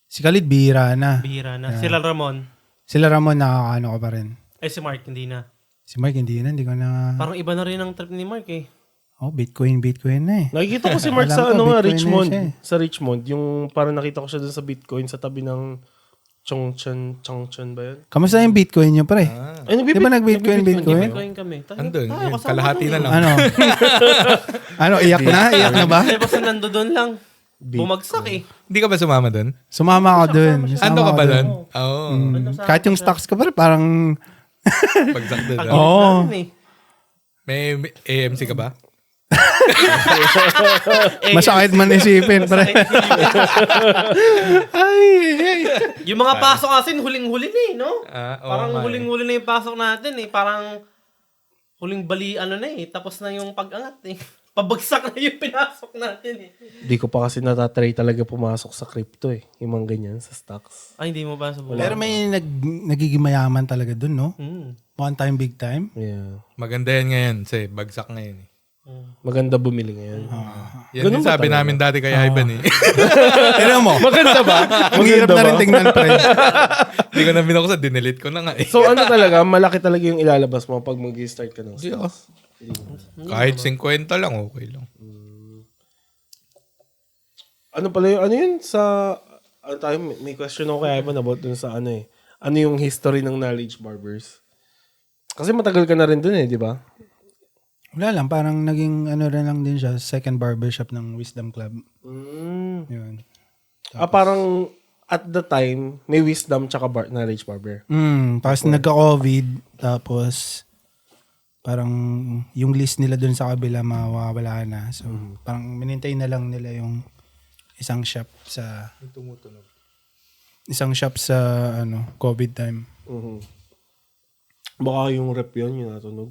Si Khalid, bihira na. bihira na. Sila Ramon. Sila Ramon, nakakaano ko pa rin. Si Mark, hindi na. Si Mark, hindi na. Hindi ko na... Parang iba na rin ang trip ni Mark eh. Oh, Bitcoin na eh. Nakikita ko si Mark Alam sa ko, Bitcoin Richmond. na siya eh. Sa Richmond. Yung parang nakita ko siya dun sa Bitcoin sa tabi ng Chongchon ba yun? Kamusta yung Bitcoin nyo, pre? Ay, Di ba nag-Bitcoin? Bitcoin kami. Andun, Tayo, yun, kasama kalahati doon na eh. lang. Ano? Ano, iyak na? Iyak na ba? Kasi basta nando doon lang. Bumagsak eh. Hindi ka ba sumama doon? Sumama ako dun. Ando ka ba doon? Oo. Kahit yung stocks ko, pre, parang... Pagsak doon. Pag- Oo. natin eh. May AMC ka ba? Masakit man isipin, pre. Yung mga pasok kasi huling-huli na eh, no? Oo Parang nga eh. huling-huli na yung pasok natin eh. Parang huling bali na eh. Tapos na yung pag-angat eh. Pabagsak na yung pinasok natin eh. Di ko pa kasi natatry talaga pumasok sa crypto eh. Yung mga ganyan sa stocks. Ay, hindi mo ba sa Pero may nagiging mayaman talaga dun, no? Hmm. One time, big time. Yeah. Maganda yan ngayon. Kasi bagsak ngayon eh. Maganda bumili ngayon. Yan Ganun yung ba sabi talaga? namin dati kay Ivan eh. Tignan mo. Maganda ba? Ang hirap na rin tingnan, pre. Hindi ko na binuksan. Dinelete ko na nga eh. So ano talaga, malaki talaga yung ilalabas mo pag mag-start ka ng stocks. Kahit 50 lang, okay lang. Ano pala yung, ano yun sa, ano tayo, may question ako kay Ivan about dun sa ano eh. Ano yung history ng Knowledge Barbers? Kasi matagal ka na rin dun eh, di ba? Wala lang, parang naging ano rin lang din siya, second barbershop ng Wisdom Club. Yun. Parang at the time, may Wisdom tsaka Knowledge Barber. Tapos nagka-COVID, tapos parang yung list nila dun sa kabila mawawala na. So, parang minintay na lang nila yung isang shop sa ano, COVID time. Baka yung rep yun, yung natunog.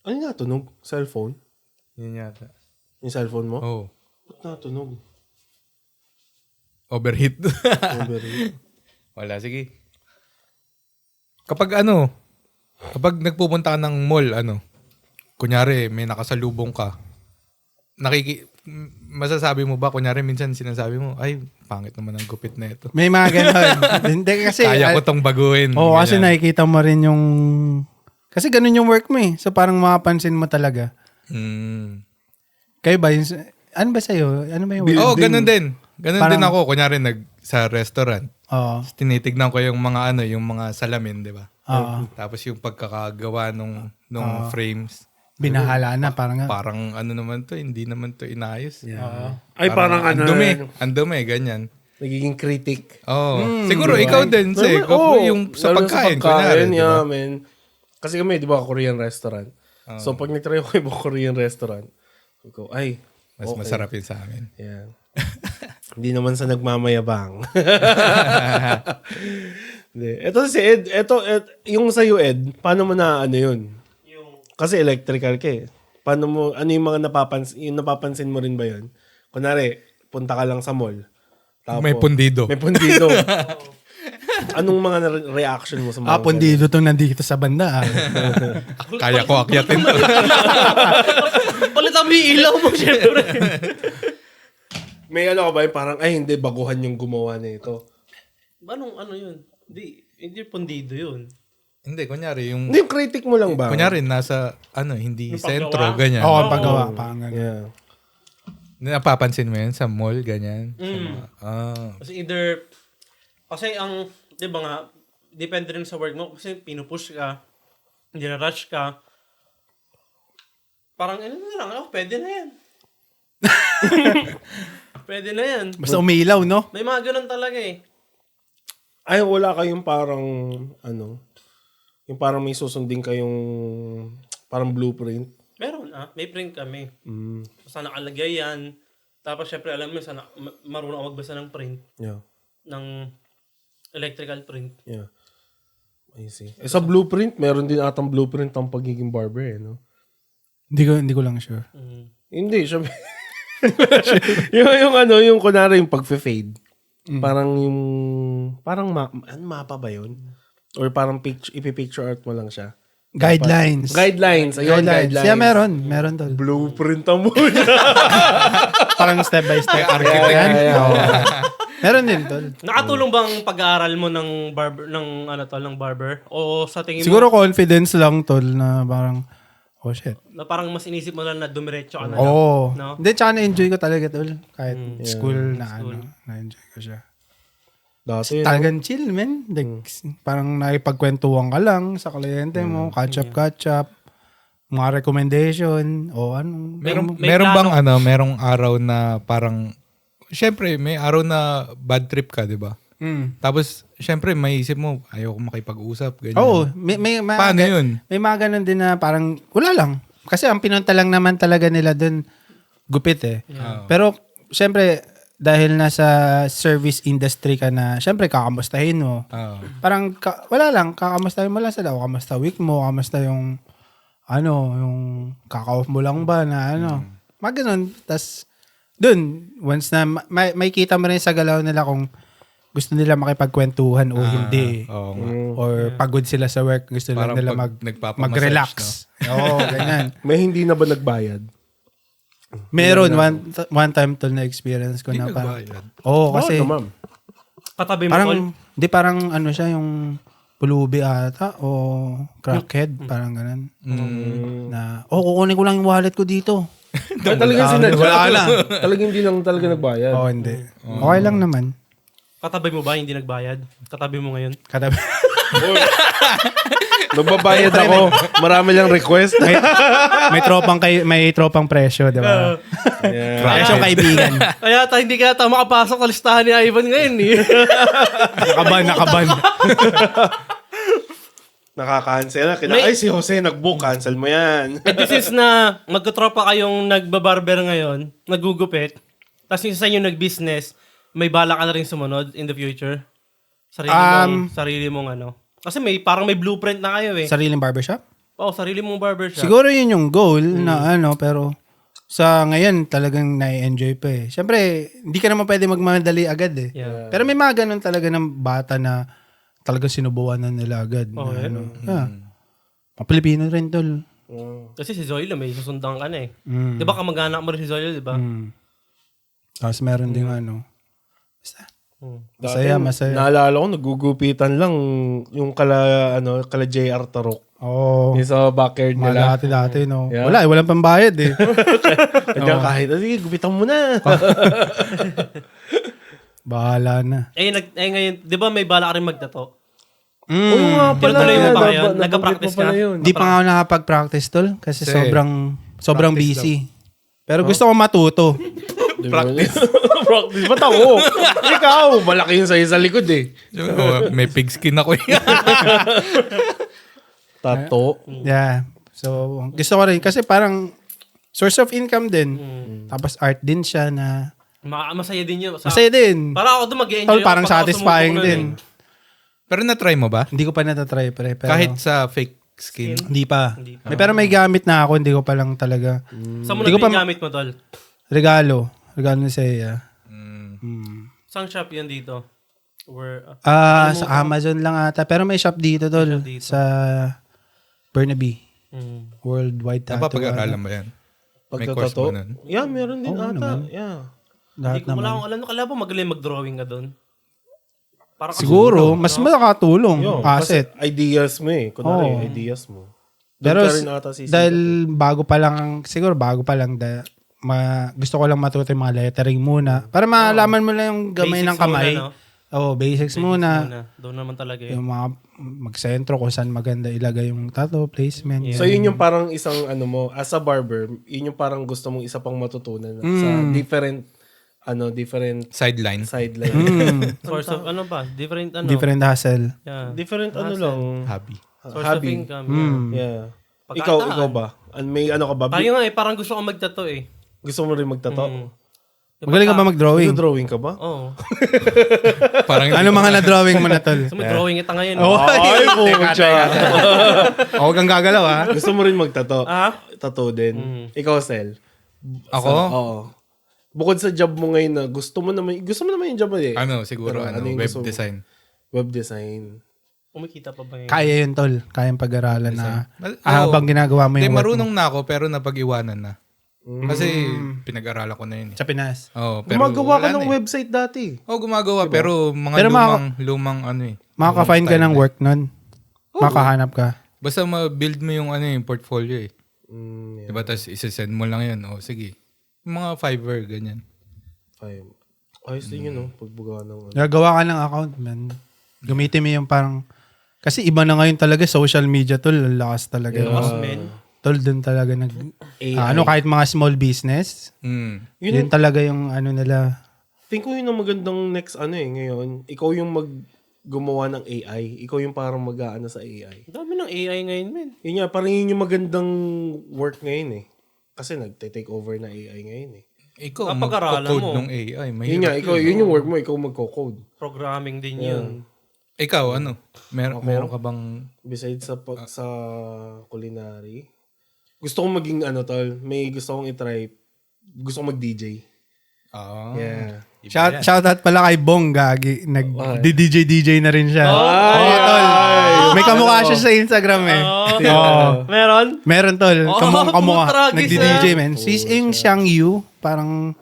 Ano yung natunog? Cellphone? Yun yata. Yung cellphone mo? Oh. Ba't natunog? Overheat. Overheat. Wala, sige. Kapag nagpupunta ka ng mall, kunyari, may nakasalubong ka, masasabi mo ba, kunyari, minsan sinasabi mo, ay, pangit naman ang gupit na ito. May mga ganun. Hindi kasi... Kaya ko tong baguhin. Oo, kasi Ganyan. nakikita mo rin yung... Kasi ganun yung work mo eh. So parang mapapansin mo talaga. Kayo ba? Ano ba sa'yo? Ano ba yung work? Oo, ganun din. Ganun Parang- din ako. Kunyari, sa restaurant. Oo. Tinitignan ko yung mga yung mga salamin, di ba? Oo. Tapos yung pagkakagawa nung frames. Binahala na parang... Parang naman to, hindi naman to inayos. Ay, parang ano. Ang dumi, ganyan. Nagiging critic. Oo. Siguro ikaw din, yung sa lalo pagkain, kunyari, di ba? yeah, man. Kasi kami, di ba, Korean restaurant. So, pag nag-try ako ibang Korean restaurant, ko, ay, Mas masarap yun sa amin. yan. Hindi naman sa nagmamayabang. Hindi. Ito si Ed, yung sa'yo, Ed, paano mo na yun? Kasi electrical ka eh. Paano mo, ano yung mga napapansin mo rin ba yun? Kunwari, punta ka lang sa mall. Tapos, May pundido. May pundido. Anong mga reaction mo sa mga Pondido to nandito sa banda. Kaya ko akyatin to. Palitan mo yung ilaw mo, syempre. May ano ka ba yung parang, ay hindi, baguhan yung gumawa nito. Anong yun? Hindi pundido yun. Hindi, kunyari, yung... Hindi, yung critic mo lang ba? Kunyari, nasa, hindi Yung sentro, paggawa? ganyan. Oo, paggawa. Parang ganun. Yeah. Napapansin mo yun sa mall, ganyan. Kasi kasi ang, di ba nga, depende rin sa work mo, kasi pinupush ka, hindi na rush ka, parang na lang, pwede na yan. Pwede na yan. Basta umilaw, no? May mga ganun talaga eh. Ay, wala kayong parang, yung parang may susundin kayong parang blueprint. Meron may print kami. Basta nakalagay yan. Tapos syempre alam mo, sana marunong ako magbasa ng print. Yeah. Ng electrical print. Yeah. I see. Sa blueprint, meron din atang blueprint ang pagiging barber eh, no? Hindi ko lang sure. Hindi, siya. yung kunwari yung pag-fade. Parang yung, ano mapa ba yun? Or parang ipipicture art mo lang siya. Guidelines. Guidelines. Ayun, guidelines. Yeah, meron tol. Blueprint mo. Parang step by step. Architect. Oo. Meron din tol. Nakatulong bang pag-aaral mo ng barber ng barber o sa tingin Siguro mo confidence lang tol na parang, oh shit. na parang mas inisip mo lang na dumiretso ka na lang, Oo. no? Hindi, tsaka na-enjoy ko talaga tol. Kahit school na na-enjoy ko siya. Dati, Talagang chill, man. Like, parang nakipagkwentuhan ka lang sa kliyente mo, catch up, mga recommendation, o ano. Meron bang merong araw na parang, syempre, may araw na bad trip ka, di ba? Tapos, syempre, may isip mo, ayoko makipag-usap, ganyan. Oo. Paano yun? May mga ganun din na parang, wala lang. Kasi ang pinunta lang naman talaga nila dun, gupit eh. Pero, syempre, dahil nasa service industry ka na, syempre, kakamustahin mo. Parang, wala lang, kakamustahin mo lang sila. O kamusta week mo, kamusta yung, yung kaka-off mo lang ba na Mga ganun. Tas, dun, once na, may kita mo rin sa galaw nila kung gusto nila makipagkwentuhan o hindi. Oo nga. Or pagod sila sa work, gusto lang Parang nila pag nagpapamassage, mag-relax. Oo, ganyan. may hindi na ba nagbayad? Meron, one time tol na experience ko na parang, kasi, ma'am. Katabi mo, parang, tol? di parang siya yung pulubi ata o crackhead, parang ganun. Na, kukunin ko lang yung wallet ko dito. Talagang sinadya. Wala na. Talagang hindi lang talaga nagbayad. Oo, hindi. Okay lang naman. Katabi mo ba hindi nagbayad? Katabi mo ngayon? Katabi. Nagbabayad ako. Marami lang request. may tropang presyo, di ba? Presyo kaibigan. Kaya hindi ka makapasok sa listahan ni Ivan ngayon eh. Nakaban. Nakaka-cancel na. Ay, si Jose nag-book. Cancel mo yan. This is na magkatropa kayong nagbabarber ngayon, nagugupit, tapos yung isa inyo nag-business, may bala ka na rin sumunod in the future? Sarili mong Kasi parang may blueprint na kayo eh. Sariling barbershop? Oo, sarili mong barbershop. Siguro yun yung goal na pero sa ngayon talagang na-enjoy pa eh. Siyempre, hindi ka naman pwede magmadali agad eh. Yeah. Pero may mga ganun talaga ng bata na talagang sinubukan na nila agad. Mga Pilipino rin tol. Kasi si Zoilo may susundan ka na eh. Di ba kamag-anak mo rin si Zoilo, di ba? Tapos meron din Masaya. Naalala ko, nagugupitan lang yung kala JR Tarok. Oo. Yung sa backyard nila. Dati, no? Yeah. Wala, walang pambayad eh. Kanya kahit, sige, gupitan mo na. Bahala na. Ngayon, di ba may bala ka rin magtato? Oo nga pala. Tinutuloy mo ba ngayon? Nabanggit Nagka-practice mo pala ka? yun. Di pa nga ako nakapag-practice tol kasi sobrang busy. Pero gusto ko matuto. Practice. Practice. Ba't ako? Ikaw, malaki yung sa'yo sa likod eh. May pigskin ako eh. Tato. Yeah. So, gusto ko rin. Kasi parang source of income din. Tapos art din siya na Masaya din yun. masaya din. Para ako doon mag-enjoy. Tol, parang satisfying din. Pero na-try mo ba? Hindi ko pa natatry pre. Pero, Kahit sa fake skin? hindi pa. Pero may gamit na ako. Hindi ko pa lang talaga. Saan mo Hindi ko pa- gamit mo, Tol? Regalo ni Seiya. Saan shop yun dito? Sa Amazon lang ata. Pero may shop dito tol. Sa Burnaby. Worldwide tattoo. Napapag-aralan ba yan? May course Pagkatato. ba nun? Yeah, meron din ata. naman. Yeah. Lahat Wala naman. akong alam. Kala ba magaling mag-drawing ka doon? Parang Siguro, mas makakatulong. Yo, Asset. kasi ideas mo eh. Kunwari, Oo. ideas mo. Pero Doon ka rin ata sisikat. dahil bago pa lang, gusto ko lang matuto yung mga lettering muna. Para malaman mo lang yung gamay ng Basics kamay. muna, no? Basics muna. Doon naman talaga yun. Yung mga magsentro kung saan maganda ilagay yung tattoo placement. So yun yung parang isang as a barber, yun yung parang gusto mong isa pang matutunan sa different Sideline? sideline. Source of Different Different hustle. Yeah. Different lang. Hobby. Source of Hobby. income. Yeah. Pagkakitaan. Ikaw ba? May ka ba? Tayo nga parang gusto ko magtato eh. Gusto mo rin magtato? Magaling ka ba mag-drawing? Nag-drawing ka ba? Oo. Parang Ano mga na-drawing mo na tol? So may drawing ita ngayon. Ay, pucha. Huwag kang gagalaw ha. Gusto mo rin magtato? Ah? Tattoo din. Ikaw, Sel? ako? Oo. Bukod sa job mo ngayon na gusto mo naman yung job mo eh. Siguro, Pero yung web gusto mo? design. Web design. Kumikita pa ba yun? Kaya yun, tol. Kayang pag-aralan na Oo. habang ginagawa mo Hindi, yung work mo. marunong na ako pero napag-iwanan na. Kasi pinag-aralan ko na yun. Sa Pinas. Pero Gumagawa ka wala ng na eh. website dati. Gumagawa pero mga Pero lumang ano eh. Makaka-find ka ng work nun. Makahanap ka. Basta ma-build mo yung yung portfolio eh. Yeah. Diba? Tapos isa-send mo lang yun. Sige. Yung mga Fiverr, ganyan. Fine. Ayos din yun, no? Pagbugawa ng... Gagawa ka ng account, man. Gamitin mo yung parang... Kasi iba na ngayon talaga, social media, tol. Ang lakas talaga. Mas men. Tol, dun talaga AI. kahit mga small business, Yun yun talaga yung nila. Think ko yun ang magandang next ngayon. Ikaw yung gumawa ng AI. Ikaw yung parang mag-aano sa AI. Dami ng AI ngayon, men. Yun nga, parang yun yung magandang work ngayon eh. Kasi nagte-take over na AI ngayon eh. Ikaw, Kapag-aralan magko-code mo. ng AI. Yun Mahirap nga, yun yung work mo. Ikaw magko-code. Programming din yun. Ikaw, meron ka bang... Besides sa culinary, gusto kong maging may gusto kong itry. Gusto kong mag-DJ. Yeah. Shout out pala kay Bong Gagi. Nag-DJ na rin siya. Tol. May kamukha siya sa Instagram eh. Meron? Meron, tol. Kamukha. putragis, Nag-DJ, man. Sis Ing Xiang Yu. Parang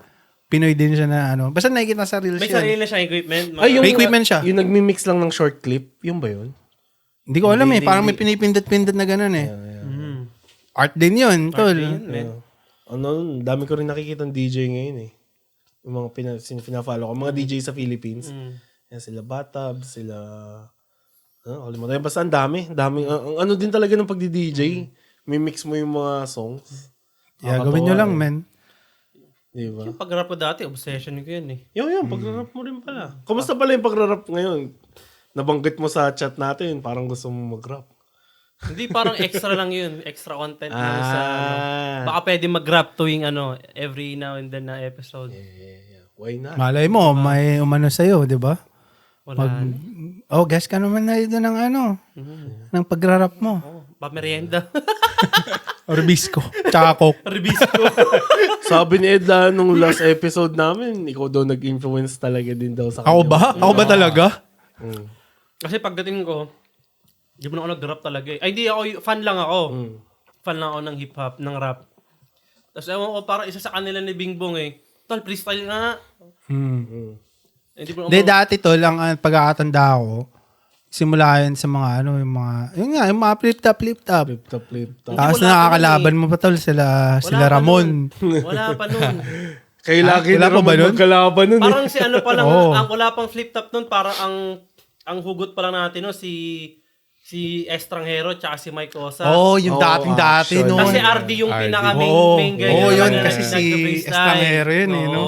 Pinoy din siya na Basta nakikita sa reels May yun. sarili na siyang equipment. May equipment siya. Yung nagmi-mix lang ng short clip, yun ba yun? Hindi ko alam eh. Parang may pinipindot-pindot na ganun eh. Art din yun, tol. Dami ko rin nakikita ng DJ ngayon eh. Yung mga pina-follow ko. Mga DJ sa Philippines. Yan, sila Batab, sila... Kalimutan. Basta ang dami. Ang din talaga ng pagdi-DJ. May mix mo yung mga songs. Yeah, gawin nyo lang, man. Diba? Yung pag-rap ko dati, obsession ko yun eh. Yung pag-rap mo rin pala. Kamusta pala yung pag-rap ngayon? Nabanggit mo sa chat natin, parang gusto mo mag-rap. Hindi, parang extra lang yun. Extra content lang sa baka pwede mag-rap tuwing every now and then na episode. Yeah. Why not? Malay mo, may umano sa'yo, di ba? Wala. Guess ka naman na ito ng ng pagrarap mo. Pamerienda. Orbisco. Tsaka Coke. Rebisco. Sabi ni Edla nung last episode namin, ikaw daw nag-influence talaga din daw sa kanya. Ako ba? Ako ba talaga? Kasi pagdating ko, di mo na ako nag-rap talaga eh. Ay, di ako, fan lang ako. Fan lang ako ng hip-hop, ng rap. Tapos ewan ko, parang isa sa kanila ni Bing Bong eh. Tol, freestyle nga. Eh, di mo Hindi, dati to lang pagkakatanda ko. Simula yan sa mga yung mga flip-top. Flip-top. Tapos nakakalaban mo pa tol sila Ramon. Wala pa nun. Kayo lagi Wala na pa ba nun? magkalaban nun Parang si pa lang, Oo. wala pang flip-top nun. Parang ang hugot pa lang natin no, si Estranghero tsaka si Mike Osa. Yung dating-dati actually. no. Kasi RD yung RD. pinaka-main guy. yun. na Kasi si nag-freestyle. Estranghero yun eh, no?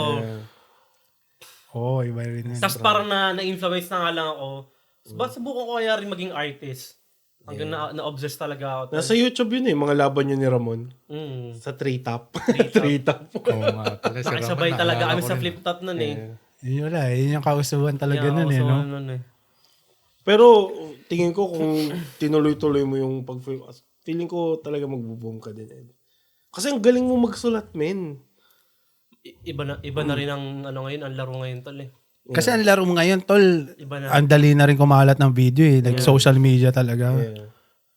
Oo. Iba rin yun. Tapos parang na-influence na nga lang ako. Ba't subukan ko kaya rin maging artist? Hanggang na-obsess talaga ako. Nasa YouTube yun eh, mga laban yun ni Ramon. Sa Tree Top. Tree Top. Oo nga pala. Si Nakisabay Raman, talaga naalala kami ko sa rin. flip-top nun eh. Yun wala. Yun yung kausuhan talaga nun eh, no? Pero tingin ko kung tinuloy-tuloy mo yung feeling ko talaga magbo-boom ka din. Kasi ang galing mo magsulat, men. Iba na rin ang ngayon, ang laro ngayon tol eh. Kasi ang laro mo ngayon, tol, Iba na. ang dali na rin kumalat ng video eh. Like social media talaga.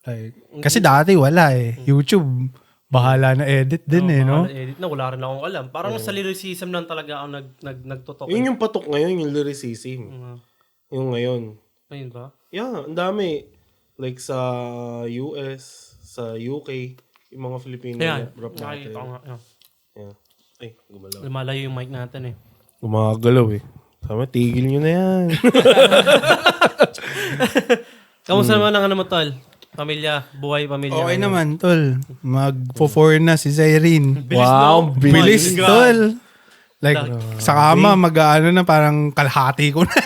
Like, kasi dati wala eh. YouTube, bahala na edit din eh, no? Edit na, wala rin akong alam. Parang sa lyricism lang talaga ako nagtutok. Yun yung patok ngayon, yung lyricism. Yung ngayon. Ayun ba? Yeah, ang dami. Like sa US, sa UK, yung mga Filipino Ayan, rap natin. nakikita ko nga. Ayan. Yeah. Ay, gumalaw. Lumalayo yung mic natin eh. Gumagalaw eh. Tama, tigil nyo na yan. Kamusta naman ang mo tol? Pamilya, buhay pamilya. Okay naman, tol. Mag-4 na si Zyrene. Wow, Bilis, tol. Like, sa kama, mag-ano na parang kalahati ko na.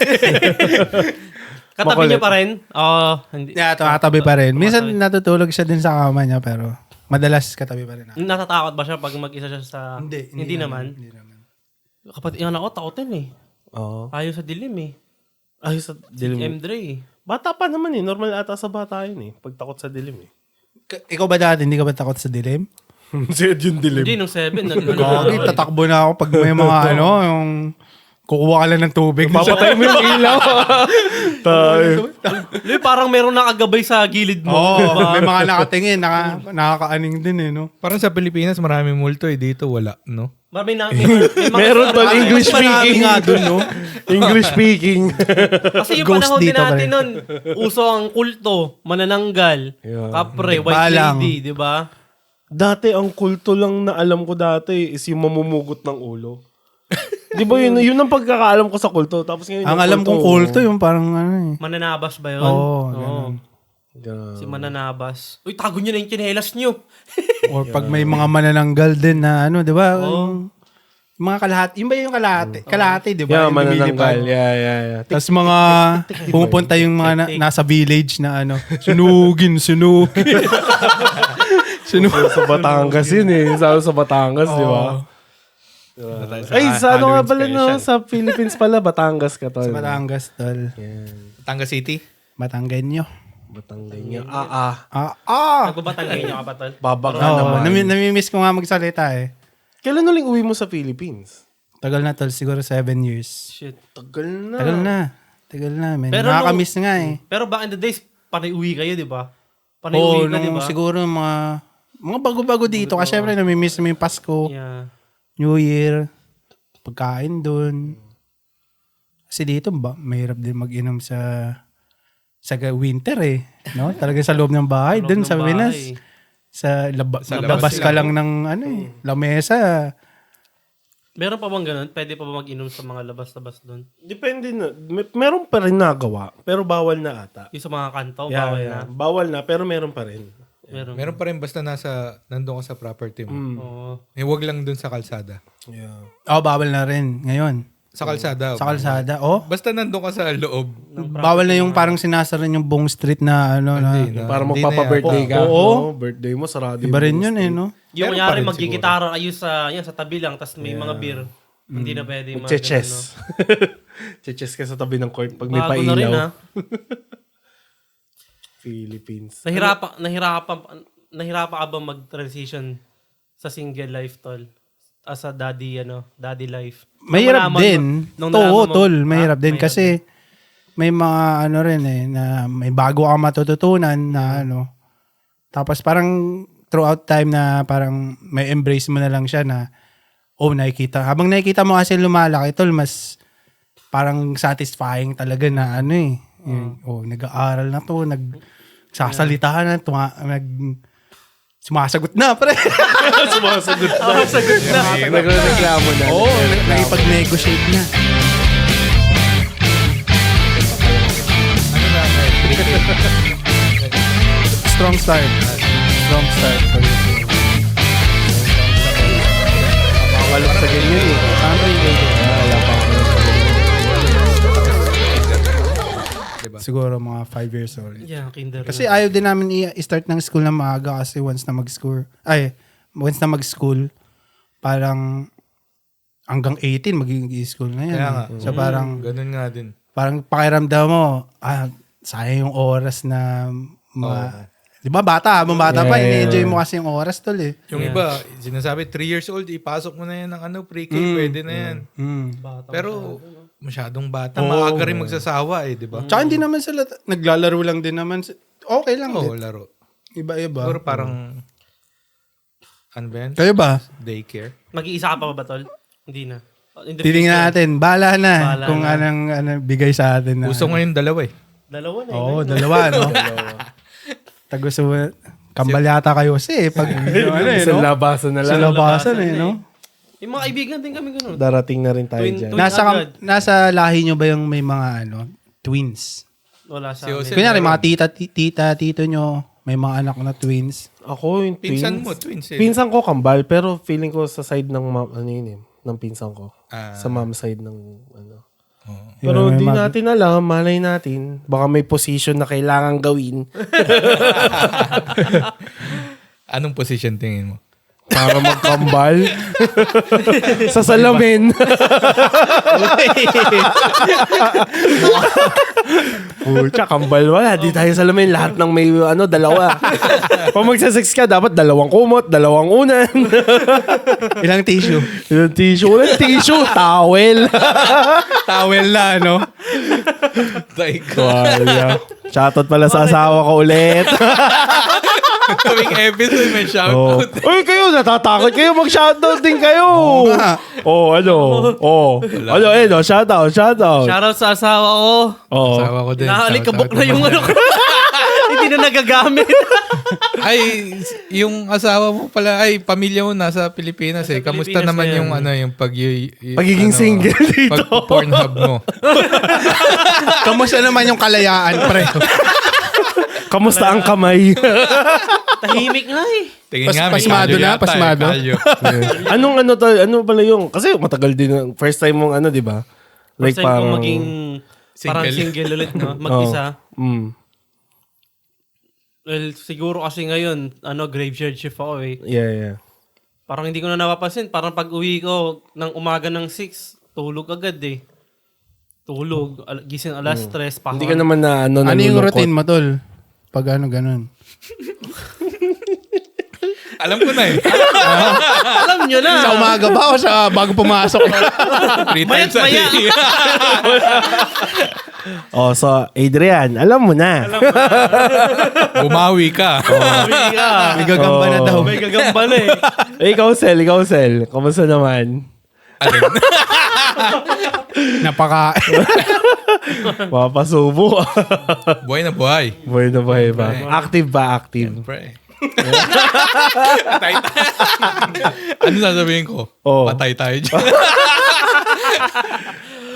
Katabi niyo pa rin? Oo, hindi. Yeah, tumatabi pa rin. Minsan natutulog siya din sa kama niya, pero madalas katabi pa rin ako. Natatakot ba siya pag mag-isa siya sa... Hindi naman. Hindi naman. Kapatid, yan ako, takotin eh. Oo. Ayaw sa dilim eh. Ay, sa dilim. M-Dre eh. Bata pa naman eh. Normal ata sa bata yun eh. Pagtakot sa dilim eh. Ikaw ba dati, hindi ka ba takot sa dilim? Si Ed yung dilim. Hindi, nung 7. Gagi, tatakbo na ako pag may mga yung kukuha ka lang ng tubig. Papatay mo yung ilaw. Tayo. Parang meron nakagabay sa gilid mo. Oo, may mga nakatingin, nakakaaning din eh, no? Parang sa Pilipinas, maraming multo eh. Dito, wala, no? May Meron tol, English speaking. nga dun, no? English speaking. Kasi yung Ghost panahon din dito, natin nun, uso ang kulto, manananggal, Yeah. kapre, white Balang. lady, di ba? Dati, ang kulto lang na alam ko dati is yung mamumugot ng ulo. Di ba yun ang pagkakaalam ko sa kulto. Tapos ngayon, Ang yung alam kong kulto, yung parang Mananabas ba yun? Oo, Ganun. Si Mananabas. Uy, tago nyo na yung chinelas nyo. or pag may mga manananggal din na di ba? Oo. Yung mga kalahati. Yung ba yung kalahati? Kalahati, di ba? Yeah, Yung manananggal. lumilipad. Yeah. Tapos mga pumupunta yung mga nasa village na sunugin. Sa Batangas yun eh. Sa Batangas, di ba? Ay, sa ano nga pala no? Sa Philippines pala, Batangas ka tol. Sa Batangas, tol. Batangas City. Batanggenyo. Batangas. Nagbabatanggay nyo ka pa, tol? Babaga Oo, naman. namimiss ko nga magsalita eh. Kailan uling uwi mo sa Philippines? Tagal na tol, siguro 7 years. Shit. Tagal na. Tagal na, man. Pero Nakakamiss nga eh. Pero back in the days, panay uwi kayo, di ba? Panay Oo, uwi ka, di ba? siguro mga bago-bago dito. Kasi syempre namimiss mo yung Pasko, Yeah. New Year, pagkain dun. Kasi dito, mahirap din mag-inom sa winter eh. No? Talaga sa loob ng bahay. Dun sa Pinas. Sa labas ka lang ng lamesa. Meron pa bang ganun? Pwede pa ba mag-inom sa mga labas-labas doon? Depende na. Meron pa rin nagawa, pero bawal na ata. Yung sa mga kanto, Yeah, bawal yeah. na. Bawal na, pero meron pa rin. Meron pa rin basta nandun ka sa property mo. Oo. Eh, wag lang dun sa kalsada. Yeah. Bawal na rin ngayon. Sa kalsada. Sa kalsada, Basta nandun ka sa loob. bawal na yung parang sinasara yung buong street na Para Hindi magpapa-birthday na ka. Oo. No? Birthday mo, sarado iba rin yun eh, no? Yung Meron pa kunyari rin magigitara kayo sa tabi lang, tapos may mga beer. Hindi na pwede yung mga ganun, no? Cheches. Cheches ka sa tabi ng court pag may Bago na rin, pailaw. ha? Philippines. Nahirapan ka ba mag-transition sa single life, tol? As a daddy life? Mahirap din. Tol, mahirap din. Mahirap Kasi may mga rin na may bago kang matututunan na Tapos parang throughout time na parang may embrace mo na lang siya na nakikita. Habang nakikita mo kasi lumalaki, tol, mas parang satisfying talaga na nag-aaral na to, nagsasalita na, sumasagot na, pre. Sumasagot na. Sagot na. Nagreklamo na. Nakipag-negotiate na. Strong start. Makalap sa ganyan eh. Tama yung Wala pa ako. siguro mga 5 years old. Yeah, kinder. Kasi ayaw din namin i-start ng school na maaga kasi once na mag-school, parang hanggang 18 magiging school na yan. Kaya nga. So parang Ganun nga din. parang pakiramdam mo, sayang yung oras na di ba bata pa, ini-enjoy mo kasi yung oras tol eh. Yung iba, sinasabi 3 years old, ipasok mo na yan ng pre-K, pwede na yan. Pero masyadong bata, maaga rin magsasawa eh, di ba? Tsaka hindi naman sila, naglalaro lang din naman. Okay lang Oo, din. laro. Iba-iba. Siguro parang, ano ba yan? Kayo ba? Daycare. Mag-iisa ka pa ba, tol? Hindi na. In the Titingnan future, natin. Bahala na Bahala kung na. anong bigay sa atin. Gusto ngayon dalawa eh. Dalawa na. Oo, dalawa, no? Tagusto kambal yata kayo kasi pag Isang labasan na Sa lang. labasan no? Yung mga kaibigan din kami ganun. Darating na rin tayo Twin- dyan. twin- agad. Nasa lahi nyo ba yung may mga twins? Wala sa Si amin. Jose. Kunyari mga tito nyo, may mga anak na twins. Ako yung twins. Pinsan mo, twins eh. Pinsan ko kambal, pero feeling ko sa side ng ng pinsan ko. Ah. Sa mom side ng Yun, Pero may di mag- natin alam, malay natin. Baka may position na kailangan gawin. Anong position tingin mo? Para magkambal. Sa salamin. Pucha, kambal wala. Di tayo salamin. Lahat ng may dalawa. Pag magsasex ka, dapat 2 kumot, 2 unan. Ilang tissue? Yung tissue. Walang tissue. Towel. Towel na, no? Wala. Shoutout pala sa asawa ko ulit. Tuwing episode, may Oh. shoutout. Uy, kayo, natatakot kayo. Mag-shoutout din kayo. Shoutout. Shoutout sa asawa ko. Oh. Asawa ko din. Naalikabok shoutout na yung naman ano ko. Hindi na nagagamit. Ay, yung asawa mo pala, ay, pamilya mo nasa Pilipinas eh. Kamusta Pilipinas naman na yung yan. yung Pagiging single dito. Pag-pornhub mo. Kamusta naman yung kalayaan, pre? Kamusta ang kamay? Tahimik nga eh. Tingin nga, may Pasmado kalyo na, yata pasmado. kalyo. Ano pala yung, kasi matagal din, first time mong di ba? First time kong maging parang Single. single ulit, no? Mag-isa. Well, siguro kasi ngayon, graveyard shift ako eh. Yeah. Parang hindi ko na napapansin. Parang pag uwi ko ng umaga ng 6, tulog agad eh. Tulog, gising alas 3, pa. Hindi ka naman na Ano yung nalulungkot. routine mo, tol? Pag ganun. Alam ko na eh. Alam nyo na. Sa umaga ba o sa bago pumasok? 3 times a maya. day. Oh, so, Adrian, alam mo na. Bumawi ka. Sabi ka. May gagamba na daw. May gagamba na eh. Ikaw, Sel. Kamusta naman? Alin? Papasubo. Buhay na buhay. Buhay na buhay ba? Active ba? Active. Pre. Patay tayo. Ano sasabihin ko? Oh. Patay tayo dyan.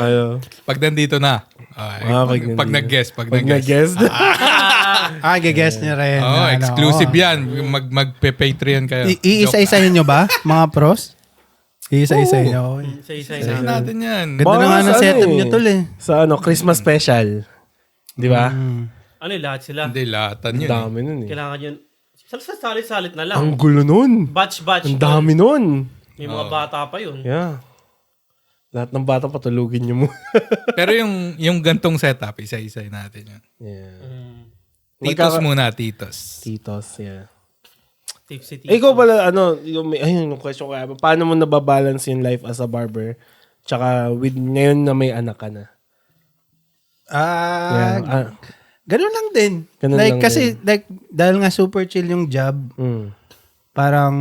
Ano? Pag nandito na. Pag nag-guest. Pag nag-guest. Guess niya rin. Oh, exclusive yan. Magpe-Patreon kayo. Iisa-isahin nyo ba, mga pros? Iisa-isahin nyo. Isa-isa Sabihin na. natin yan. Ganda na nga ng setup nyo, tol eh. Sa Christmas special. Di ba? Ano yung lahat sila? Hindi, lahatan Ang yun. dami nun eh. Kailangan yun. Salit-salit na lang. Ang gulo nun. Batch-batch. Ang dami nun. May mga bata pa yun. Yeah. Lahat ng bata patulugin nyo mo. Pero yung gantong setup, isa-isa natin yun. Yeah. Titos muna, titos. Titos, yeah. Tipsy Ikaw pala, yung question ko, paano mo nababalance yung life as a barber? Tsaka with ngayon na may anak ka na. Ganun lang din. Ganun like, lang kasi, like, dahil nga super chill yung job, parang,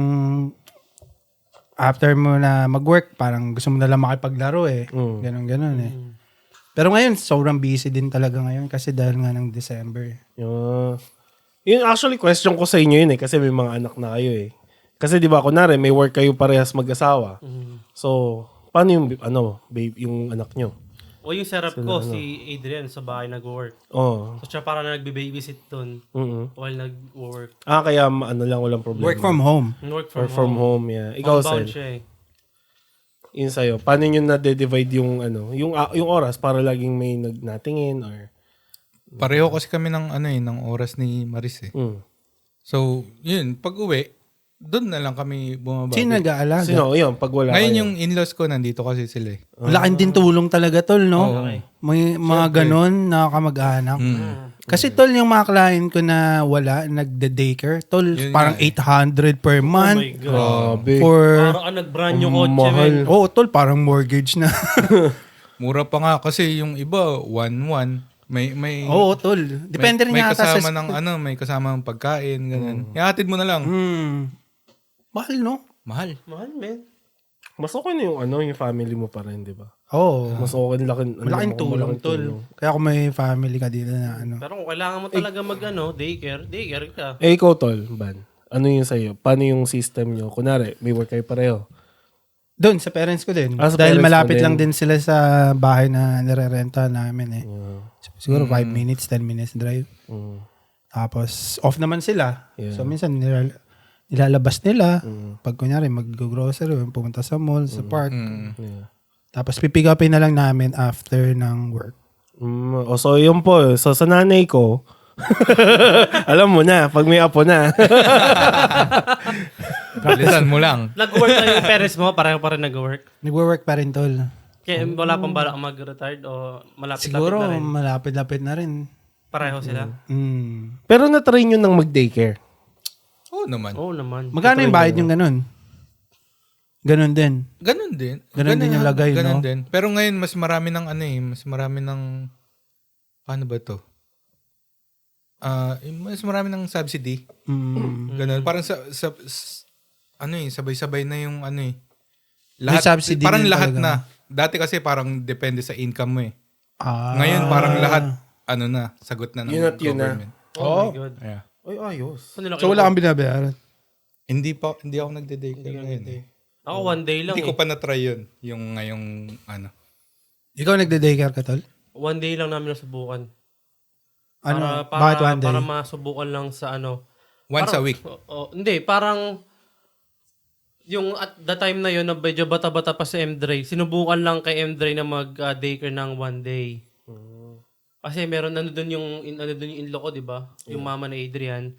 after mo na mag-work, parang gusto mo na lang makipaglaro eh. Ganun eh. Pero ngayon, sobrang busy din talaga ngayon kasi dahil nga ng December. Yun actually question ko sa inyo yun eh kasi may mga anak na kayo eh. Kasi di ba kunwari may work kayo parehas mag-asawa. So, paano yung babe, yung anak nyo? O yung setup ko, si Adrian sa bahay nag-work. Oh. So siya parang nagbe-babysit dun while nag-work. Kaya lang walang problema. Work from home. Work Or from home, yeah. Ikaw, Homebound Sel. siya eh. Yun sa'yo. Paano nyo na-divide yung yung oras para laging may natingin or Pareho kasi kami ng oras ni Maris eh. So, yun, pag uwi, doon na lang kami bumababa. Sino nag-aalaga? Sino? Yun, pag wala Ngayon kayo. yung in-laws ko, nandito kasi sila eh. Laking din tulong talaga, tol, no? Oo. May mga ganon na kamag-anak. Kasi, tol, yung mga client ko na wala, nagde-daycare, tol, Yun parang 800 per Oh month. my God. Grabe. For, Parang nag-brand new kotse, mahal. men. tol, parang mortgage na. Mura pa nga kasi yung iba, 1-1. May Oo, tol. Depende rin may yata kasama sa... ng may kasama ng pagkain, ganun. Ihatid mo na lang. Mahal, no? Mahal. Mahal, men. Mas okay na yung family mo pa rin, di ba? Oo. Mas okay Malaking tulong, tol. Kaya kung may family ka dito na Pero kung kailangan mo talaga daycare ka. Ikaw, Tol, Ban. Ano yung sa'yo? Paano yung system nyo? Kunwari, may work kayo pareho. doon, sa parents ko din. Sa Dahil parents mo malapit din. lang din sila sa bahay na nire-renta namin eh. Siguro 5 minutes, 10 minutes drive. Tapos, off naman sila. Yeah. So, minsan nilalabas nila. Pag kunyari, mag-grocery, pumunta sa mall, sa park. Yeah. Tapos, pipick upin na lang namin after ng work. So, yun po. So, sa nanay ko, alam mo na, pag may apo na. Alisan mo lang. Nag-work na yung parents mo, pareho pa rin nag-work. Nagwo-work pa rin, tol. Kaya wala pang balak mag-retired o malapit-lapit Siguro, na rin. malapit-lapit na rin. Pareho sila. Pero na-try nyo ng mag-daycare. Oo naman. Oo naman. Magkano yung bayad yung ganun? Ganun din. Ganun din. Ganun din yung lagay, ganun no? din. Pero ngayon, mas marami ng mas marami ng, paano ba to? Mas marami ng subsidy. Ganun. Parang sabay-sabay na yung May subsidy parang din lahat talaga. na. Dati kasi parang depende sa income mo eh. Ah. Ngayon parang lahat, sagot na ng Yun at yun na. government. Oh my God. Yeah. Ay, ayos. Ano nila So, wala kang binabayaran? Hindi ako nagde-daycare ngayon eh. Ako one day lang Hindi ko pa na-try yun. Yung ngayong Ikaw nagde-daycare ka, tol? One day lang namin nasubukan. Ano? Bakit one day? Para masubukan lang sa once a week. Hindi, parang yung at the time na yun, na medyo bata-bata pa si M-Dre, sinubukan lang kay M-Dre na mag-daycare ng one day. Kasi meron doon yung in-law ko, di ba? Yung mama ni Adrian.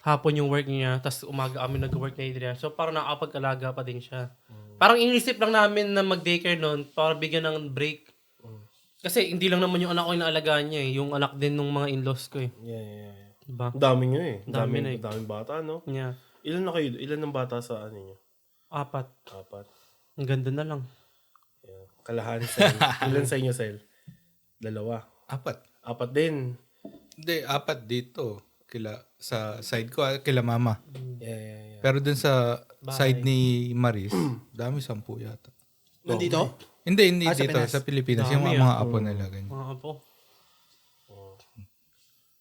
Hapon yung work niya, tapos umaga kami nag-work ni Adrian. So parang nakapag-alaga pa din siya. Parang inisip lang namin na mag-daycare noon para bigyan ng break. Kasi hindi lang naman yung anak ko yung naalagaan niya eh. Yung anak din ng mga in-laws ko eh. Yeah. Diba? Ang dami nyo eh. Dami na eh. Daming bata, no? Yeah. Ilan na kayo? Ilan ng bata sa ano nyo? 4. 4. Ang ganda na lang. Yeah. Kalahani sa ilan sa inyo, Sel? 2. 4. 4 din. Hindi, 4 dito. Sa side ko, kila mama. Yeah. Pero dun sa side ni Maris, dami 10 yata. Nandito? Hindi sa dito, Pinas. sa Pilipinas. Dami, Yung mga apo nila. Ganyan. Mga apo.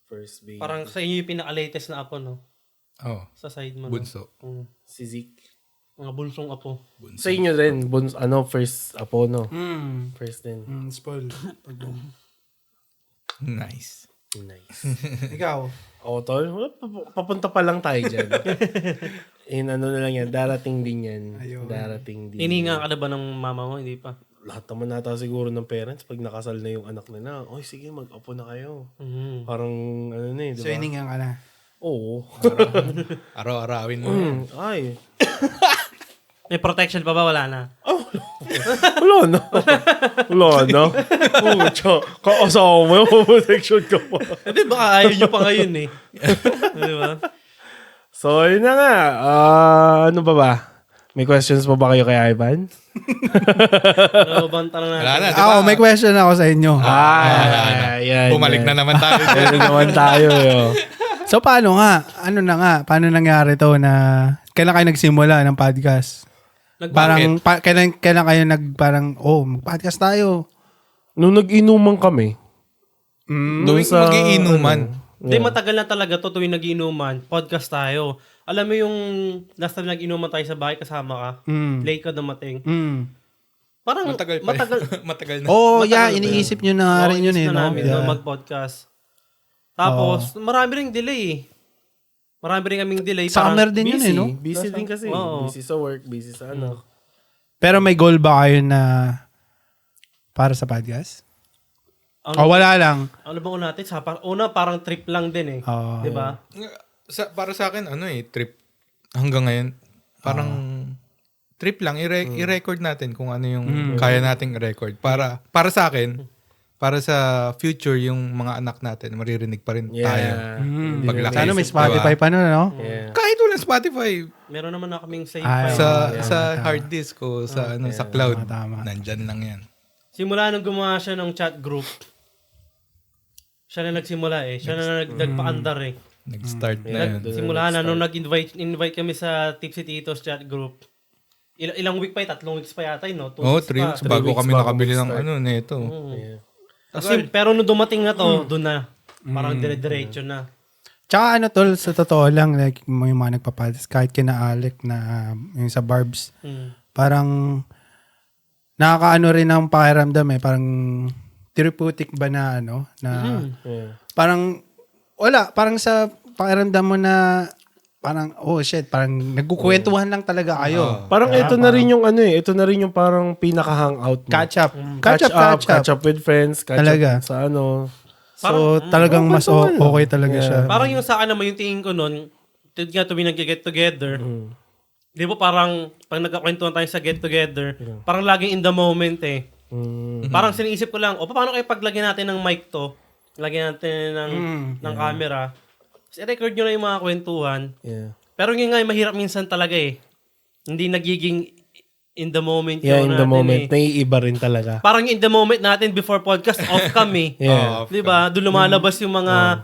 First baby. Parang sa inyo yung pinaka-latest na apo, no? Oh, Sa side mo. no? bunso. Si Zeke. Mga bulsong apo. Sa inyo rin, first apo, no? First din. Spoil. Nice. Nice. Ikaw? Oo, tol. Papunta pa lang tayo dyan. Na lang yan. Darating din yan. Darating din. Hininga ka na ba ng mama mo? Hindi pa. Lahat naman nata siguro ng parents pag nakasal na yung anak nila. Oy, sige, mag-apo na kayo. Parang, di So, ba? hiningan ka na. Oo. Araw-arawin mo. Ay. May protection pa ba? Wala na. Wala na. Oo, kaasawa mo yung protection ka pa. Hindi, baka ayaw nyo pa ngayon eh. Di ba? So, yun na nga. Ano ba? May questions pa ba kayo kay Ivan? Ano bang tanong natin? Wala na, di Ako, ba? may question ako sa inyo. Yan. Bumalik na naman tayo. Yan naman tayo. Yo. So, paano nga? Ano na nga? Paano nangyari to na kailan kayo nagsimula ng podcast? Parang, kailan kayo mag-podcast tayo? Nung nag-inuman kami. Doon sa- mag-iinuman. Hindi, matagal na talaga to tuwing nag-inuman. Podcast tayo. Alam mo yung last time nag-inuman tayo sa bahay, kasama ka. Late ka dumating. Parang Matagal pa. Matagal na. Oh, Matagal yeah. Iniisip nyo na rin yun eh. na No? namin Yeah. mag-podcast. Tapos, marami ring delay eh. Marami rin kaming delay. Summer din yun eh, no? Busy din kasi. Oo. Busy sa work, busy sa ano. Pero may goal ba kayo na para sa podcast? Ano, O wala lang? ano ba natin? Una, parang trip lang din eh. Oo. Di ba? Para sa akin, trip. Hanggang ngayon, parang trip lang. I-record natin kung ano yung kaya nating i-record. Para sa akin, para sa future, yung mga anak natin, maririnig pa rin tayo. Paglaki. Sana may Spotify pa nun, no? Yeah. Kahit walang Spotify, Meron naman na kaming save Ay, file. sa hard disk o sa sa cloud, Tama. nandyan lang yan. Simula nung gumawa siya ng chat group, siya na nagsimula eh. Siya na nagpa-andar eh. Nag-start na yun. Simula na nung invite kami sa Tipsy Titos chat group. Ilang week pa 3 weeks pa yata no? 2 Oh, weeks 3 pa. weeks bago weeks kami bago nakabili ng mag-start. nito. Yeah. Pero nung dumating na to, doon na. Parang dire-diretso na. Tsaka ano tol, sa totoo lang, like yung mga nagpapadas, kahit kina Alec na yung sa Barbs, parang nakakaano rin ang pakiramdam eh. Parang therapeutic ba na na Yeah. parang wala, parang sa pakiramdam mo na parang oh shit, parang nagkukwentuhan lang talaga kayo. Parang ito na rin yung ito na rin yung parang pinaka-hangout mo. Catch up with friends, catch Talaga. up sa ano. So talagang mas okay talaga siya. Parang yung sa akin naman, yung tingin ko nun, nga tuwing nag-get together, Di ba parang, pag nagkakwentuhan tayo sa get-together, parang laging in the moment eh. Parang siniisip ko lang, paano kayo paglagyan natin ng mic to? Lagyan natin ng camera. Tapos i-record nyo na yung mga kwentuhan. Yeah. Pero yun nga, mahirap minsan talaga eh. Hindi nagiging in the moment Yeah, yun in the natin moment. eh. Naiiba rin talaga. Parang in the moment natin before podcast, off cam eh. Yeah. Di ba? Doon lumalabas yung mga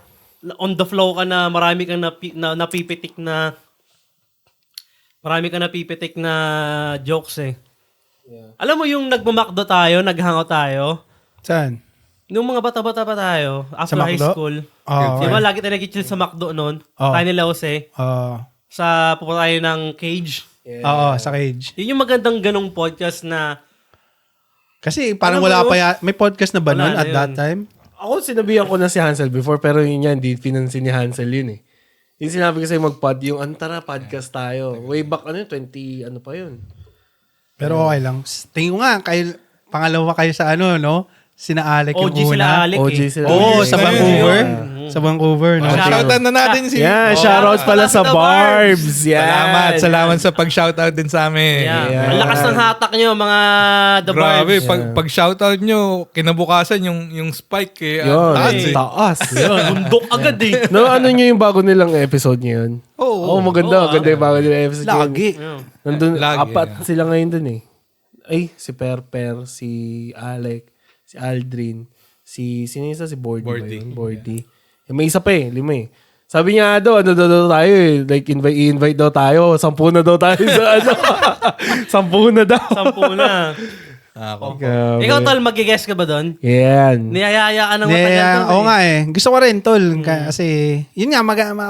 on the flow ka na marami kang napipitik na jokes eh. Yeah. Alam mo yung nagmamakdo tayo, naghangout tayo, Saan? nung mga bata-bata pa tayo, after high McDo? school, Oo. di ba lagi tayo nag-chill sa McDo noon? Oo. Tayo nila Jose, sa pupunta tayo ng Cage. Oo, sa Cage. Yun yung magandang ganong podcast na Kasi parang Alam mo wala yun? pa may podcast na ba Wala nun na at yun. that time? Ako, sinabihan ko na si Hansel before, pero yun yan, hindi pinansin ni Hansel yun eh. Yung sinabi ko sa'yo mag-pod, yung tara, podcast tayo. Way back, 20, ano pa yun? Pero okay lang. Tingin ko nga, pangalawa kayo sa no? Sina Alec OG yung sila una. Alec OG eh. sila. Oo, sa Ayun, Vancouver. yun. Sa Vancouver, no? Shoutout na natin si... Yan, shoutout pala sa Sa Barbs. Yan. Salamat sa pag-shoutout din sa amin. Yeah. Ang lakas ng hatak nyo, mga The Grabe, Barbs. pag-shoutout nyo, kinabukasan yung spike eh. Yun, Taas eh. taas. Bundok agad eh. No, ano nyo yung bago nilang episode ngayon? Oo. Maganda. Maganda yung bago nilang episode ngayon. Lagi. Nandun, Lagi, apat sila ngayon dun eh. Ay, si Per, si Alec, si Aldrin, sino isa? Si Bordy. Bordy. Bordy. May isa pa eh, 5 eh. Sabi niya daw, ano daw tayo eh. Like, invite daw tayo. 10 na daw tayo sa 10 na daw. 10 na. Ako. Grabe. Ikaw, Tol, mag-guess ka ba doon? Yan. Niyayaya ka ng matagal Yeah, doon oo nga eh. Gusto ko rin, tol. Kasi, yun nga,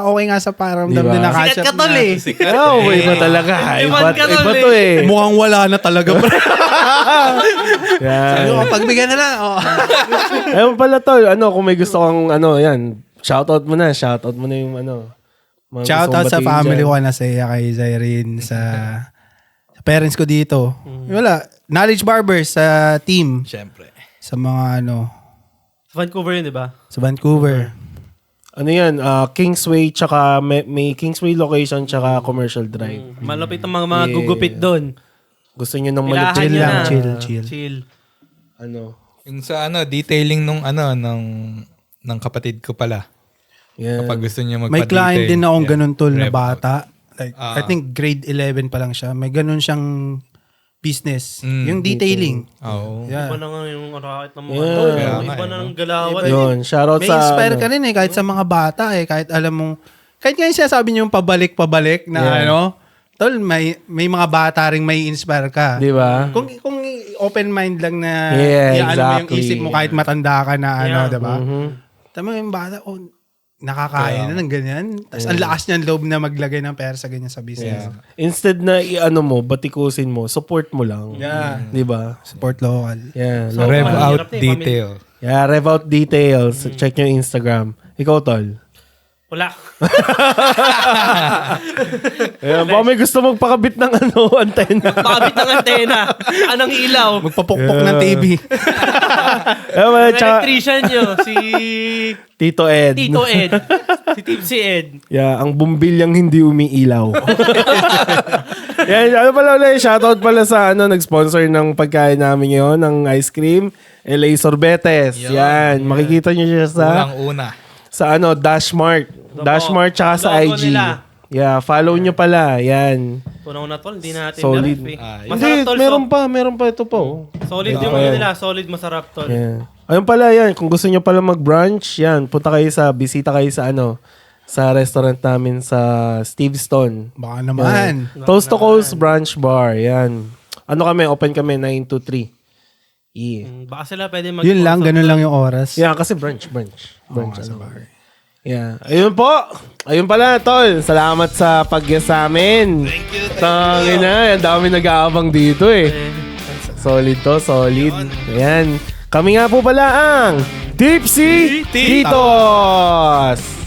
okay nga sa paramdam Diba? din na Sikat catch ka, up Tol na. eh. Oh, iba talaga. Iwan ka Iba nun to eh. Mukhang wala na talaga. Yan. Ano, pagbigyan na lang. Oh. Ayun pala tol, kung may gusto kang yan, shoutout mo na yung mga Shoutout gusto sa mong batiin family dyan. ko na kay Zyrene, sa parents ko dito. Wala. Knowledge Barber sa team. Siyempre. Sa mga Sa Vancouver yun, di ba? sa Vancouver. Ano yan, Kingsway, tsaka may Kingsway location, tsaka Commercial Drive. Malapit ang mga gugupit doon. Gusto nyo ng Ilahan malupit nyo lang, na. chill. Chill. Yung sa detailing ng kapatid ko pala. Yan. Kapag gusto niya May magpa-detail. client din akong yeah. ganun tol na Rev out. bata. Like, I think grade 11 pa lang siya. May ganun siyang business. Yung detailing. Oo. Iba Yeah. na nga yung rakit ng mga Yeah. tol. Kaya Iba nga, na eh, ng galawan. Yun, shoutout May sa... inspire ka rin kahit sa mga bata kahit alam mong, kahit nga yung sinasabi niyo yung pabalik-pabalik na tol, may mga bata ring may inspire ka. Di ba? Kung open mind lang na Yeah, mo yung exactly. isip mo kahit matanda ka na Yeah. di ba? Tama yung bata, nakakaya na ng ganyan. Tapos ang lakas niyan loob na maglagay ng pera sa ganyan sa business. Instead na batikusin mo, support mo lang. Yeah. Di ba? Support local. Yeah. So, Rev mahirap out na eh, detail. Yeah, rev out details. Check yung Instagram. Ikaw, tol. Wala. Ayan, baka may gusto magpakabit ng antena. Pakabit ng antena. Anong ilaw? Magpapukpok ng TV. Ayan, wala, Ang tsaka, electrician nyo, si Tito Ed. Tito Ed. Si Tipsy Ed. Yeah, ang bumbilyang hindi umiilaw. Yan, pala ulit, shoutout pala sa nag-sponsor ng pagkain namin ngayon, ng ice cream, LA Sorbetes. Yan, makikita nyo siya Unang-una. sa Dashmart. Dashmart tsaka sa Logo IG. nila. Yeah, follow nyo pala. Yan. Tunaw na tol, hindi natin Solid. na-ref eh. Hindi, Masarap tol. meron pa ito po. Solid Ito yung pa yan. nila. Solid, masarap tol. Yeah. Ayun pala yan, kung gusto nyo pala mag-brunch, yan, bisita kayo sa sa restaurant namin sa Steveston. Baka naman. Toast to Coast Brunch Bar, yan. Open kami 9 to 3. Yeah. Baka sila pwede mag- Yun lang, ganun lang yung oras. Yeah, kasi brunch. Yeah. Ayun po. Ayun pala, tol. Salamat sa pag-guest sa amin. Thank you. Tangina, ang dami nag-aabang dito eh. Solid to, solid. Ayan. Kami nga po pala ang Tipsy Titos.